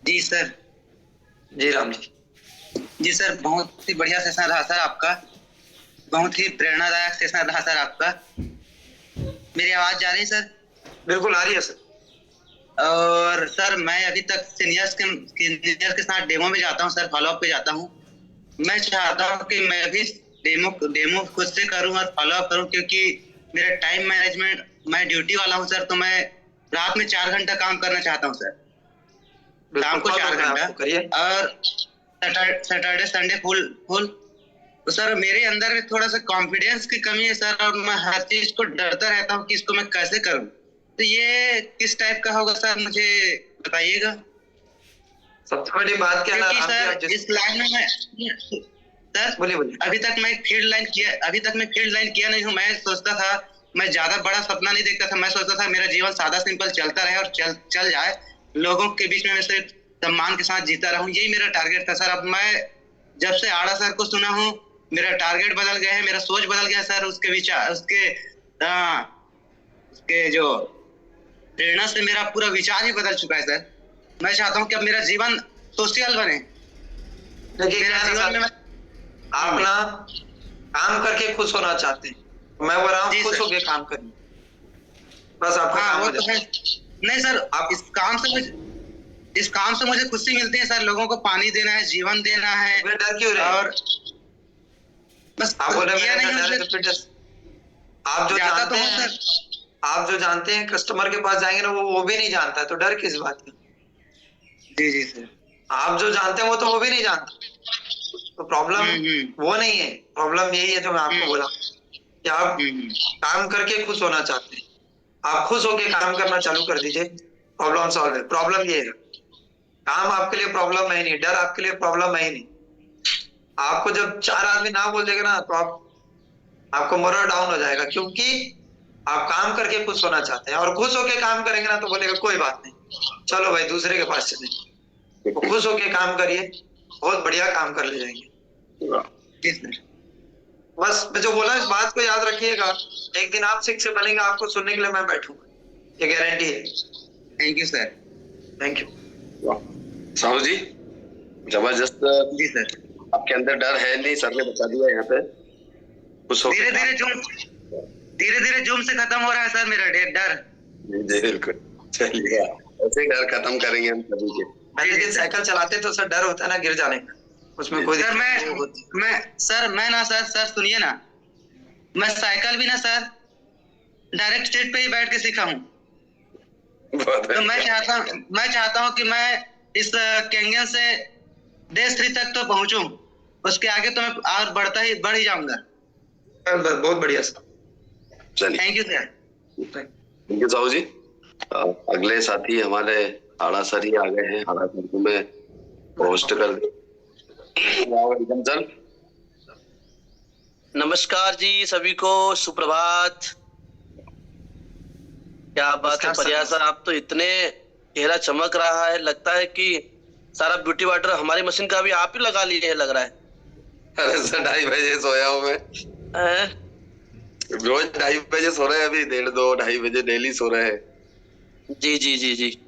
जी सर। जी राम जी। जी सर, बहुत ही बढ़िया सेशन रहा सर आपका, बहुत ही प्रेरणादायक सेशन रहा सर आपका। मेरी आवाज जा रही है सर? बिल्कुल आ रही है सर। और सर मैं अभी तक सीनियर्स के साथ डेमो में जाता हूँ सर, फॉलोअप पे जाता हूँ। मैं चाहता हूँ कि मैं भी डेमो खुद से करूँ और फॉलोअप करूँ, क्योंकि मेरा टाइम मैनेजमेंट, मैं ड्यूटी वाला हूँ सर, तो मैं रात में 4 घंटा काम करना चाहता हूँ सर, शाम को 4 घंटा, और सैटरडे संडे फुल। तो सर मेरे अंदर थोड़ा सा कॉन्फिडेंस की कमी है सर, और मैं हर चीज को डरता रहता हूँ कि इसको मैं कैसे करूँ। तो ये किस टाइप का होगा सर, मुझे बताइएगा। सबसे बड़ी बात क्या है सर, इस लाइन में मैं सर बोलिए। अभी तक मैं फील्ड लाइन किया नहीं हूँ। मैं सोचता था, मैं ज्यादा बड़ा सपना नहीं देखता था। मैं सोचता था मेरा जीवन सादा सिंपल चलता रहे और चल जाए, लोगों के बीच में मैं सिर्फ सम्मान के साथ जीता रहूं, यही मेरा टारगेट था सर। अब मैं जब से आड़ा सर को सुना हूँ, मेरा टारगेट बदल गया है, मेरा सोच बदल गया सर। उसके विचार, उसके जो प्रेरणा से मेरा पूरा विचार ही बदल चुका है सर। मैं चाहता हूँ कि अब मेरा जीवन सोशल बने। मेरा जीवन में आप ना काम करके खुश होना चाहते हैं, मैं बोल रहा हूँ खुश होके काम करिए, बस आपका काम हो जाए। नहीं सर, आप इस काम से मुझे खुशी मिलती है सर। लोगों को पानी देना है, जीवन देना है। डर क्यों रहे? और बस आप बोल रहे हैं आप जो जानते हैं कस्टमर के पास जाएंगे ना, वो भी नहीं जानता है, तो डर किस बात का? जी सर। आप जो जानते हैं वो भी नहीं जानता, तो प्रॉब्लम वो नहीं है। प्रॉब्लम यही है जो मैं आपको बोला कि आप काम करके खुश होना चाहते हैं। आप खुश होके काम करना चालू कर दीजिए, प्रॉब्लम सॉल्व है। प्रॉब्लम ये है, काम आपके लिए प्रॉब्लम है ही नहीं, डर आपके लिए प्रॉब्लम है ही नहीं। आपको जब 4 आदमी ना बोल देगा ना, तो आपको मोरल डाउन हो जाएगा, क्योंकि आप काम करके खुश होना चाहते हैं। और खुश होके काम करेंगे ना, तो बोलेगा कोई बात नहीं, चलो भाई दूसरे के पास चलेंगे। तो खुश होके काम करिए, बहुत बढ़िया काम कर ले जाएंगे। बस मैं जो बोला इस बात को याद रखिएगा, एक दिन आप शिक्षक बनेंगे, आपको सुनने के लिए मैं बैठूंगा, ये गारंटी है। Thank you sir. Thank you. Sahu ji जबरदस्त। जी सर। आपके अंदर डर है नहीं, सर ने बता दिया यहाँ पे। धीरे धीरे जूम से खत्म हो रहा है सर मेरा डर। जी बिल्कुल, चलिए ऐसे डर खत्म करेंगे हम सभी के। पहले दिन साइकिल चलाते तो सर डर होता है ना गिर जाने का, उसमें कोई सर मैं ना सर सुनिए ना, मैं साइकिल भी ना सर डायरेक्ट स्ट्रीट पे ही बैठ के सीखा हूँ। तो मैं चाहता हूँ कि मैं इस केंगन से देश 3 तक तो पहुंचूं, उसके आगे तो मैं और बढ़ ही जाऊंगा। बहुत बढ़िया सर, चलिए thank you sir. Thank you Sahu ji. अगले साथी हमारे आड़ा सर ही आ गए हैं। आड़ा सर को मैं होस्ट कर दूं। Welcome sir. नमस्कार जी, सभी को सुप्रभात। क्या बात है परिया सर, आप तो इतने चेहरा चमक रहा है, लगता है कि सारा ब्यूटी वाटर हमारी मशीन का भी आप ही लगा लिए है, लग रहा है। अरे सर 2:30 बजे सोया हूँ मैं। रोज 2:30 बजे सो रहे हैं, अभी 1:30 2:30 बजे डेली सो रहे हैं। जी जी जी जी,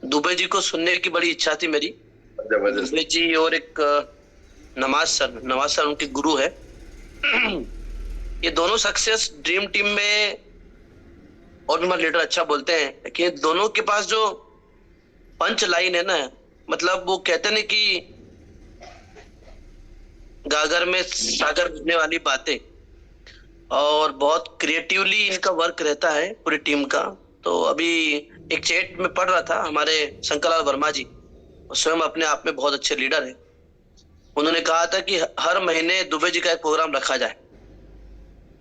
दुबे जी को सुनने की बड़ी इच्छा थी मेरी। जबरदस्त। दुबे जी और एक नवाज सर उनके गुरु है। ये दोनों सक्सेस ड्रीम टीम में, और भी हमारे लीडर अच्छा बोलते हैं, लेकिन दोनों के पास जो पंच लाइन है ना, मतलब वो कहते हैं कि गागर में सागर घुसने वाली बातें, और बहुत क्रिएटिवली इनका वर्क रहता है पूरी टीम का। तो अभी एक चैट में पढ़ रहा था, हमारे शंकरलाल वर्मा जी स्वयं अपने आप में बहुत अच्छे लीडर हैं। उन्होंने कहा था कि हर महीने दुबे जी का एक प्रोग्राम रखा जाए,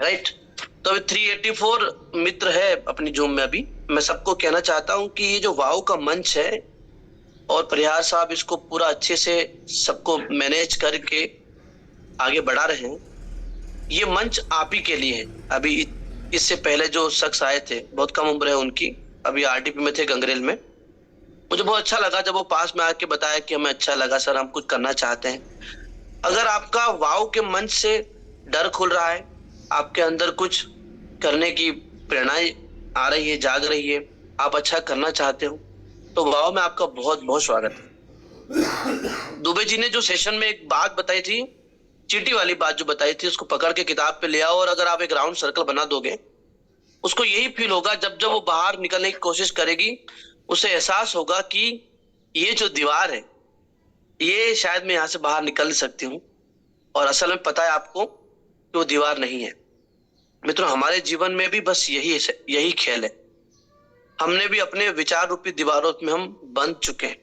राइट। तो अभी 384 मित्र है अपनी जूम में। अभी मैं सबको कहना चाहता हूं कि ये जो वाव का मंच है, और प्रयास साहब इसको पूरा अच्छे से सबको मैनेज करके आगे बढ़ा रहे हैं, ये मंच आप ही के लिए है। अभी इससे पहले जो शख्स आए थे, बहुत कम उम्र है उनकी, अभी आरटीपी में थे गंगरेल में। मुझे बहुत अच्छा लगा जब वो पास में आके बताया कि हमें अच्छा लगा सर, हम कुछ करना चाहते हैं। अगर आपका वाव के मंच से डर खुल रहा है, आपके अंदर कुछ करने की प्रेरणाएं आ रही है, जाग रही है, आप अच्छा करना चाहते हो, तो वाव में आपका बहुत बहुत स्वागत है। दुबे जी ने जो सेशन में एक बात बताई थी, चींटी वाली बात जो बताई थी, उसको पकड़ के किताब पे ले आओ और अगर आप एक राउंड सर्कल बना दोगे, उसको यही फील होगा जब जब वो बाहर निकलने की कोशिश करेगी, उसे एहसास होगा कि ये जो दीवार है, ये शायद मैं यहाँ से बाहर निकल नहीं सकती हूँ, और असल में पता है आपको कि वो दीवार नहीं है। मित्रों, हमारे जीवन में भी बस यही खेल है। हमने भी अपने विचार रूपी दीवारों में हम बंध चुके हैं।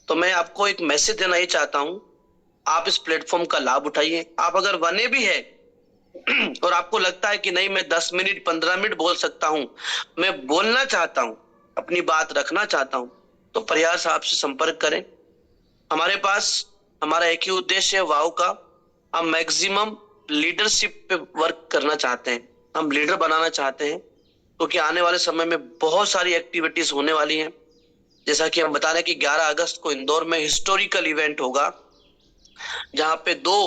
तो मैं आपको एक मैसेज देना ही चाहता हूं, आप इस प्लेटफॉर्म का लाभ उठाइए। आप अगर बने भी है और आपको लगता है कि नहीं मैं 10 मिनट 15 मिनट बोल सकता हूं, मैं बोलना चाहता हूं, अपनी बात रखना चाहता हूं, तो प्रयास आपसे संपर्क करें। हमारे पास हमारा एक ही उद्देश्य है वाव का, हम मैक्सिमम लीडरशिप पे वर्क करना चाहते हैं, हम लीडर बनाना चाहते हैं, क्योंकि आने वाले समय में बहुत सारी एक्टिविटीज होने वाली हैं। जैसा कि हम बता रहे हैं कि 11 अगस्त को इंदौर में हिस्टोरिकल इवेंट होगा, जहां पे 2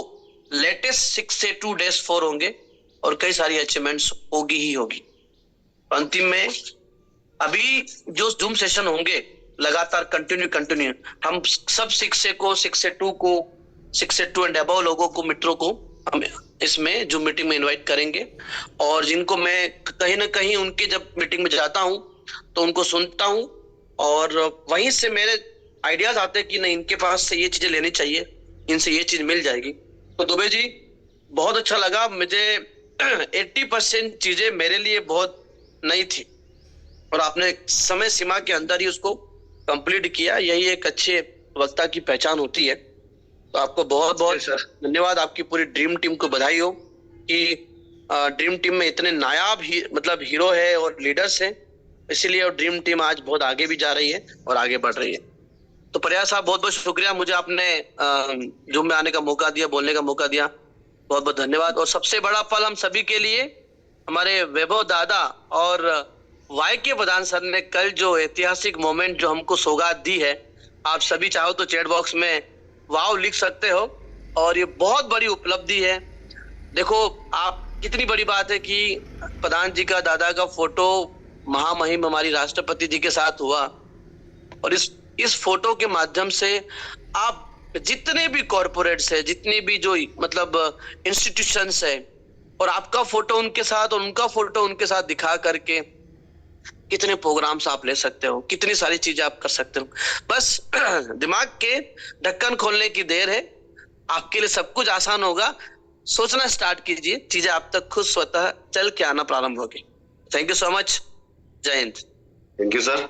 लेटेस्ट 6 से 2 days 4 होंगे और कई सारी अचीवमेंट्स होगी ही होगी। अंतिम में अभी जो जूम सेशन होंगे लगातार कंटिन्यू हम सब 6 से 2 को 6 से 2 एंड अबव लोगों को, मित्रों को हम इसमें जूम मीटिंग में इनवाइट करेंगे। और जिनको मैं कहीं ना कहीं उनके जब मीटिंग में जाता हूं तो उनको सुनता हूं और वहीं से मेरे आइडियाज आते हैं कि नहीं, इनके पास से ये चीजें लेनी चाहिए, इनसे ये चीज मिल जाएगी। तो दुबे जी, बहुत अच्छा लगा मुझे। 80% चीजें मेरे लिए बहुत नई थी और आपने समय सीमा के अंदर ही उसको कंप्लीट किया। यही एक अच्छे वक्ता की पहचान होती है। तो आपको बहुत बहुत धन्यवाद। आपकी पूरी ड्रीम टीम को बधाई हो कि ड्रीम टीम में इतने नायाब मतलब हीरो है और लीडर्स हैं, इसीलिए ड्रीम टीम आज बहुत आगे भी जा रही है और आगे बढ़ रही है। तो प्रयास साहब, बहुत बहुत शुक्रिया, मुझे आपने जूम में आने का मौका दिया, बोलने का मौका दिया, बहुत बहुत धन्यवाद। और सबसे बड़ा फल हम सभी के लिए हमारे वैभव दादा और वाई के प्रधान सर ने कल जो ऐतिहासिक मोमेंट जो हमको सौगात दी है, आप सभी चाहो तो चैट बॉक्स में वाव लिख सकते हो और ये बहुत बड़ी उपलब्धि है। देखो आप, कितनी बड़ी बात है कि प्रधान जी का, दादा का फोटो महामहिम हमारी राष्ट्रपति जी के साथ हुआ और इस फोटो के माध्यम से आप जितने भी कॉर्पोरेट्स है, जितनी भी जो मतलब इंस्टीट्यूशंस है, और आपका फोटो उनके साथ और उनका फोटो उनके साथ दिखा करके कितने प्रोग्राम्स आप ले सकते हो, कितनी सारी चीजें आप कर सकते हो। बस दिमाग के ढक्कन खोलने की देर है, आपके लिए सब कुछ आसान होगा। सोचना स्टार्ट कीजिए, चीजें आप तक खुद स्वतः चल के आना प्रारंभ होगी। Thank you so much. जय हिंद। थैंक यू सर,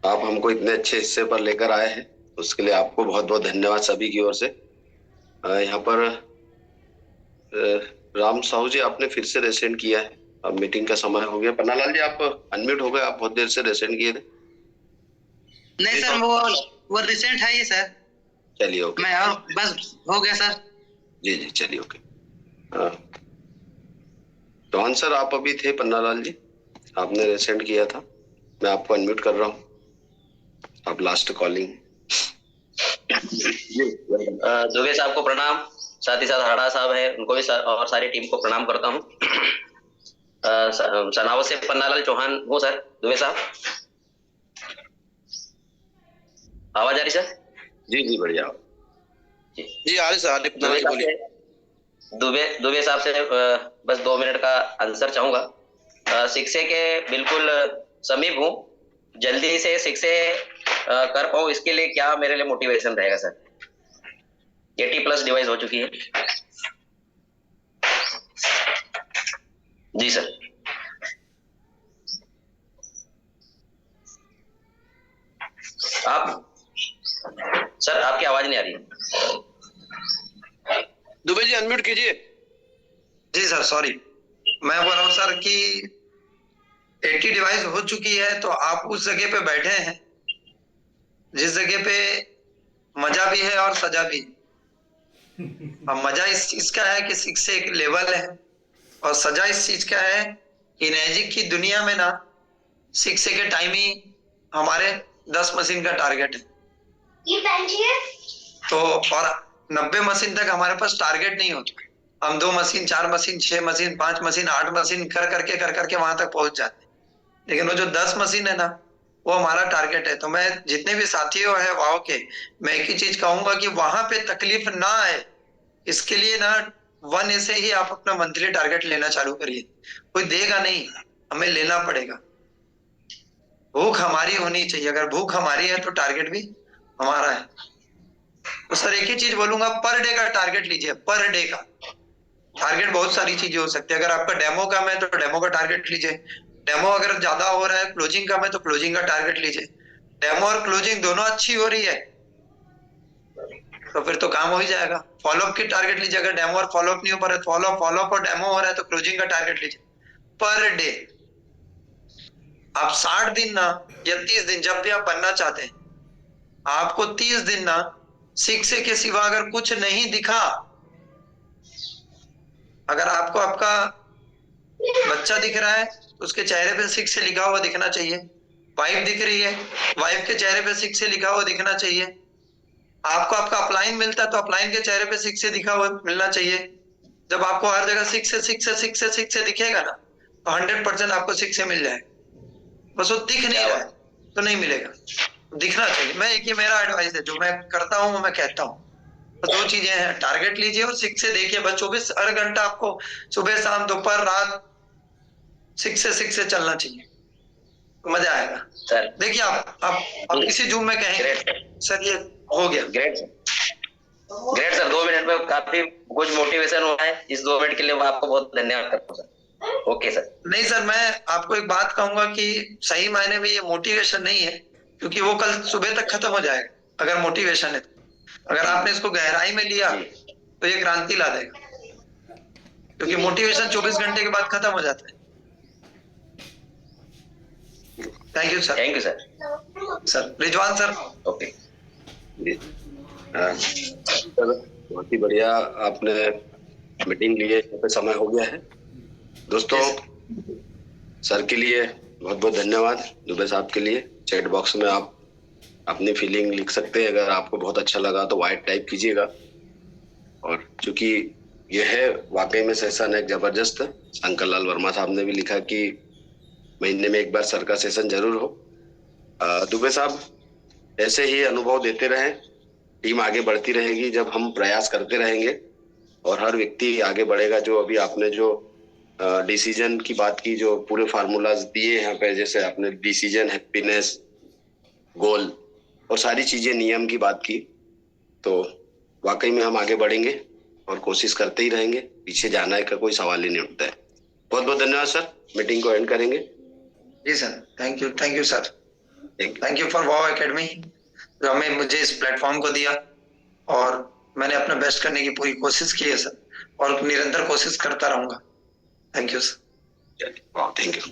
आप हमको इतने अच्छे हिस्से पर लेकर आए हैं, उसके लिए आपको बहुत बहुत धन्यवाद सभी की ओर से। यहाँ पर राम साहू जी, आपने फिर से रेसेंड किया है, अब मीटिंग का समय हो गया। पन्नालाल जी, आप अनम्यूट हो गए, आप बहुत देर से रेसेंड किए थे। नहीं सर, वो रिसेंट है ये सर। चलिए ओके, मैं और बस हो गया सर। जी जी चलिए ओके। रोहन सर, आप अभी थे, पन्नालाल जी आपने रेसेंड किया था, मैं आपको अनम्यूट कर रहा हूँ, आप लास्ट कॉलिंग। दुबे साहब को प्रणाम, साथ ही साथ हड़ा साहब है उनको भी और सारी टीम को प्रणाम करता हूँ। सनावत से पन्नालाल चौहान हूँ सर। दुबे साहब, आवाज आ रही सर? जी जी बढ़िया जी आ रही सर, दुबे साहब से बस 2 मिनट का आंसर चाहूंगा। शिक्षे के बिल्कुल समीप हूँ, जल्दी से शिक्षे कर पाऊँ, इसके लिए क्या मेरे लिए मोटिवेशन रहेगा सर? 80+ डिवाइस हो चुकी है जी सर। आप सर, आपकी आवाज नहीं आ रही है। दुबे जी अनम्यूट कीजिए। जी सर, सॉरी। मैं बोल रहा हूँ सर कि 80 डिवाइस हो चुकी है, तो आप उस जगह पे बैठे हैं जिस जगह पे मजा भी है और सजा भी। अब मजा इस चीज का है कि शिक्षा एक लेवल है, और सजा इस चीज का है कि मैजिक की दुनिया में ना 6 के टाइम ही हमारे 10 मशीन का टारगेट है। तो और 90 मशीन तक हमारे पास टारगेट नहीं होता, हम 2 machine 4 machine 6 machine 5 machine 8 machine कर करके वहां तक पहुंच जाते हैं। लेकिन वो जो 10 मशीन है ना, वो हमारा टारगेट है। तो मैं जितने भी साथियों है वाओ के, मैं एक ही चीज कहूंगा कि वहां पे तकलीफ ना आए, इसके लिए ना 1A से ही आप अपना मंथली टारगेट लेना चालू करिए। कोई देगा नहीं, हमें लेना पड़ेगा। भूख हमारी होनी चाहिए, अगर भूख हमारी है तो टारगेट भी हमारा है। तो सर एक ही चीज बोलूंगा, पर डे का टारगेट लीजिए। पर डे का टारगेट बहुत सारी चीजें हो सकती है। अगर आपका डेमो कम है तो डेमो का टारगेट लीजिए। डेमो अगर ज्यादा हो रहा है, क्लोजिंग कम है तो क्लोजिंग का टारगेट लीजिए। डेमो और क्लोजिंग दोनों अच्छी हो रही है तो फिर तो काम हो ही जाएगा। फॉलोअप की टारगेट लीजिए। अगर डेमो और फॉलोअप नहीं हो पा रहा है, फॉलोअप और डेमो हो रहा है तो क्लोजिंग का टारगेट लीजिए। पर डे आप 60 दिन ना या 30 दिन, जब भी आप बनना चाहते हैं, आपको 30 दिन ना 6A के सिवा अगर कुछ नहीं दिखा, अगर आपको आपका बच्चा दिख रहा है तो उसके चेहरे पे 6A लिखा हुआ दिखना चाहिए। वाइफ दिख रही है, वाइफ के चेहरे पे 6A लिखा हुआ दिखना चाहिए। आपको आपका अपलाइन मिलता है तो अपलाइन के चेहरे पे 6A दिखा हुआ मिलना चाहिए। जब आपको हर जगह 6A दिखेगा ना, तो 100% आपको 6A मिल जाएगा। बस वो दिख नहीं रहा है तो नहीं मिलेगा, दिखना चाहिए। मैं एक ही मेरा एडवाइस है, जो मैं करता हूँ वो मैं कहता हूँ। तो 2 चीजें हैं, टारगेट लीजिए और 6A देखिए। बस 24 हर घंटा आपको सुबह शाम दोपहर रात 6A चलना चाहिए, तो मजा आएगा। सर देखिए आप किसी जूम में कहेंगे सर ये हो गया। Great sir, great sir. 2 minute में काफी कुछ मोटिवेशन हुआ है। इस 2 मिनट के लिए मैं आपको बहुत धन्यवाद करता हूँ सर। Okay sir. नहीं सर, मैं आपको एक बात कहूंगा कि सही मायने में ये मोटिवेशन नहीं है, क्योंकि वो कल सुबह तक खत्म हो जाएगा। अगर मोटिवेशन है, अगर आपने इसको गहराई में लिया तो ये क्रांति ला देगा, क्योंकि मोटिवेशन 24 घंटे के बाद खत्म हो जाता है। Thank you sir. Thank you sir. Sir Rizwan sir. Okay sir बहुत ही बढ़िया आपने मीटिंग लिए, यहाँ पे समय हो गया है। दोस्तों सर के लिए बहुत बहुत धन्यवाद। दुबे साहब के लिए चैट बॉक्स में आप अपनी फीलिंग लिख सकते हैं। अगर आपको बहुत अच्छा लगा तो वाइट टाइप कीजिएगा। और चूंकि ये है वाकई में सेशन एक जबरदस्त, शंकर लाल वर्मा साहब ने भी लिखा कि महीने में एक बार सर का सेशन जरूर हो। दुबे साहब ऐसे ही अनुभव देते रहें, टीम आगे बढ़ती रहेगी जब हम प्रयास करते रहेंगे और हर व्यक्ति आगे बढ़ेगा। जो अभी आपने जो डिसीजन की बात की, जो पूरे फार्मूलाज दिए यहाँ पे, जैसे आपने डिसीजन, हैप्पीनेस, गोल और सारी चीजें, नियम की बात की, तो वाकई में हम आगे बढ़ेंगे और कोशिश करते ही रहेंगे। पीछे जाने का कोई सवाल ही नहीं उठता है। बहुत बहुत धन्यवाद सर। मीटिंग को एंड करेंगे। जी sir, thank you sir. Thank you for Wow Academy, जो हमें मुझे इस प्लेटफॉर्म को दिया, और मैंने अपना बेस्ट करने की पूरी कोशिश की है सर, और निरंतर कोशिश करता रहूंगा। Thank you sir. Thank you.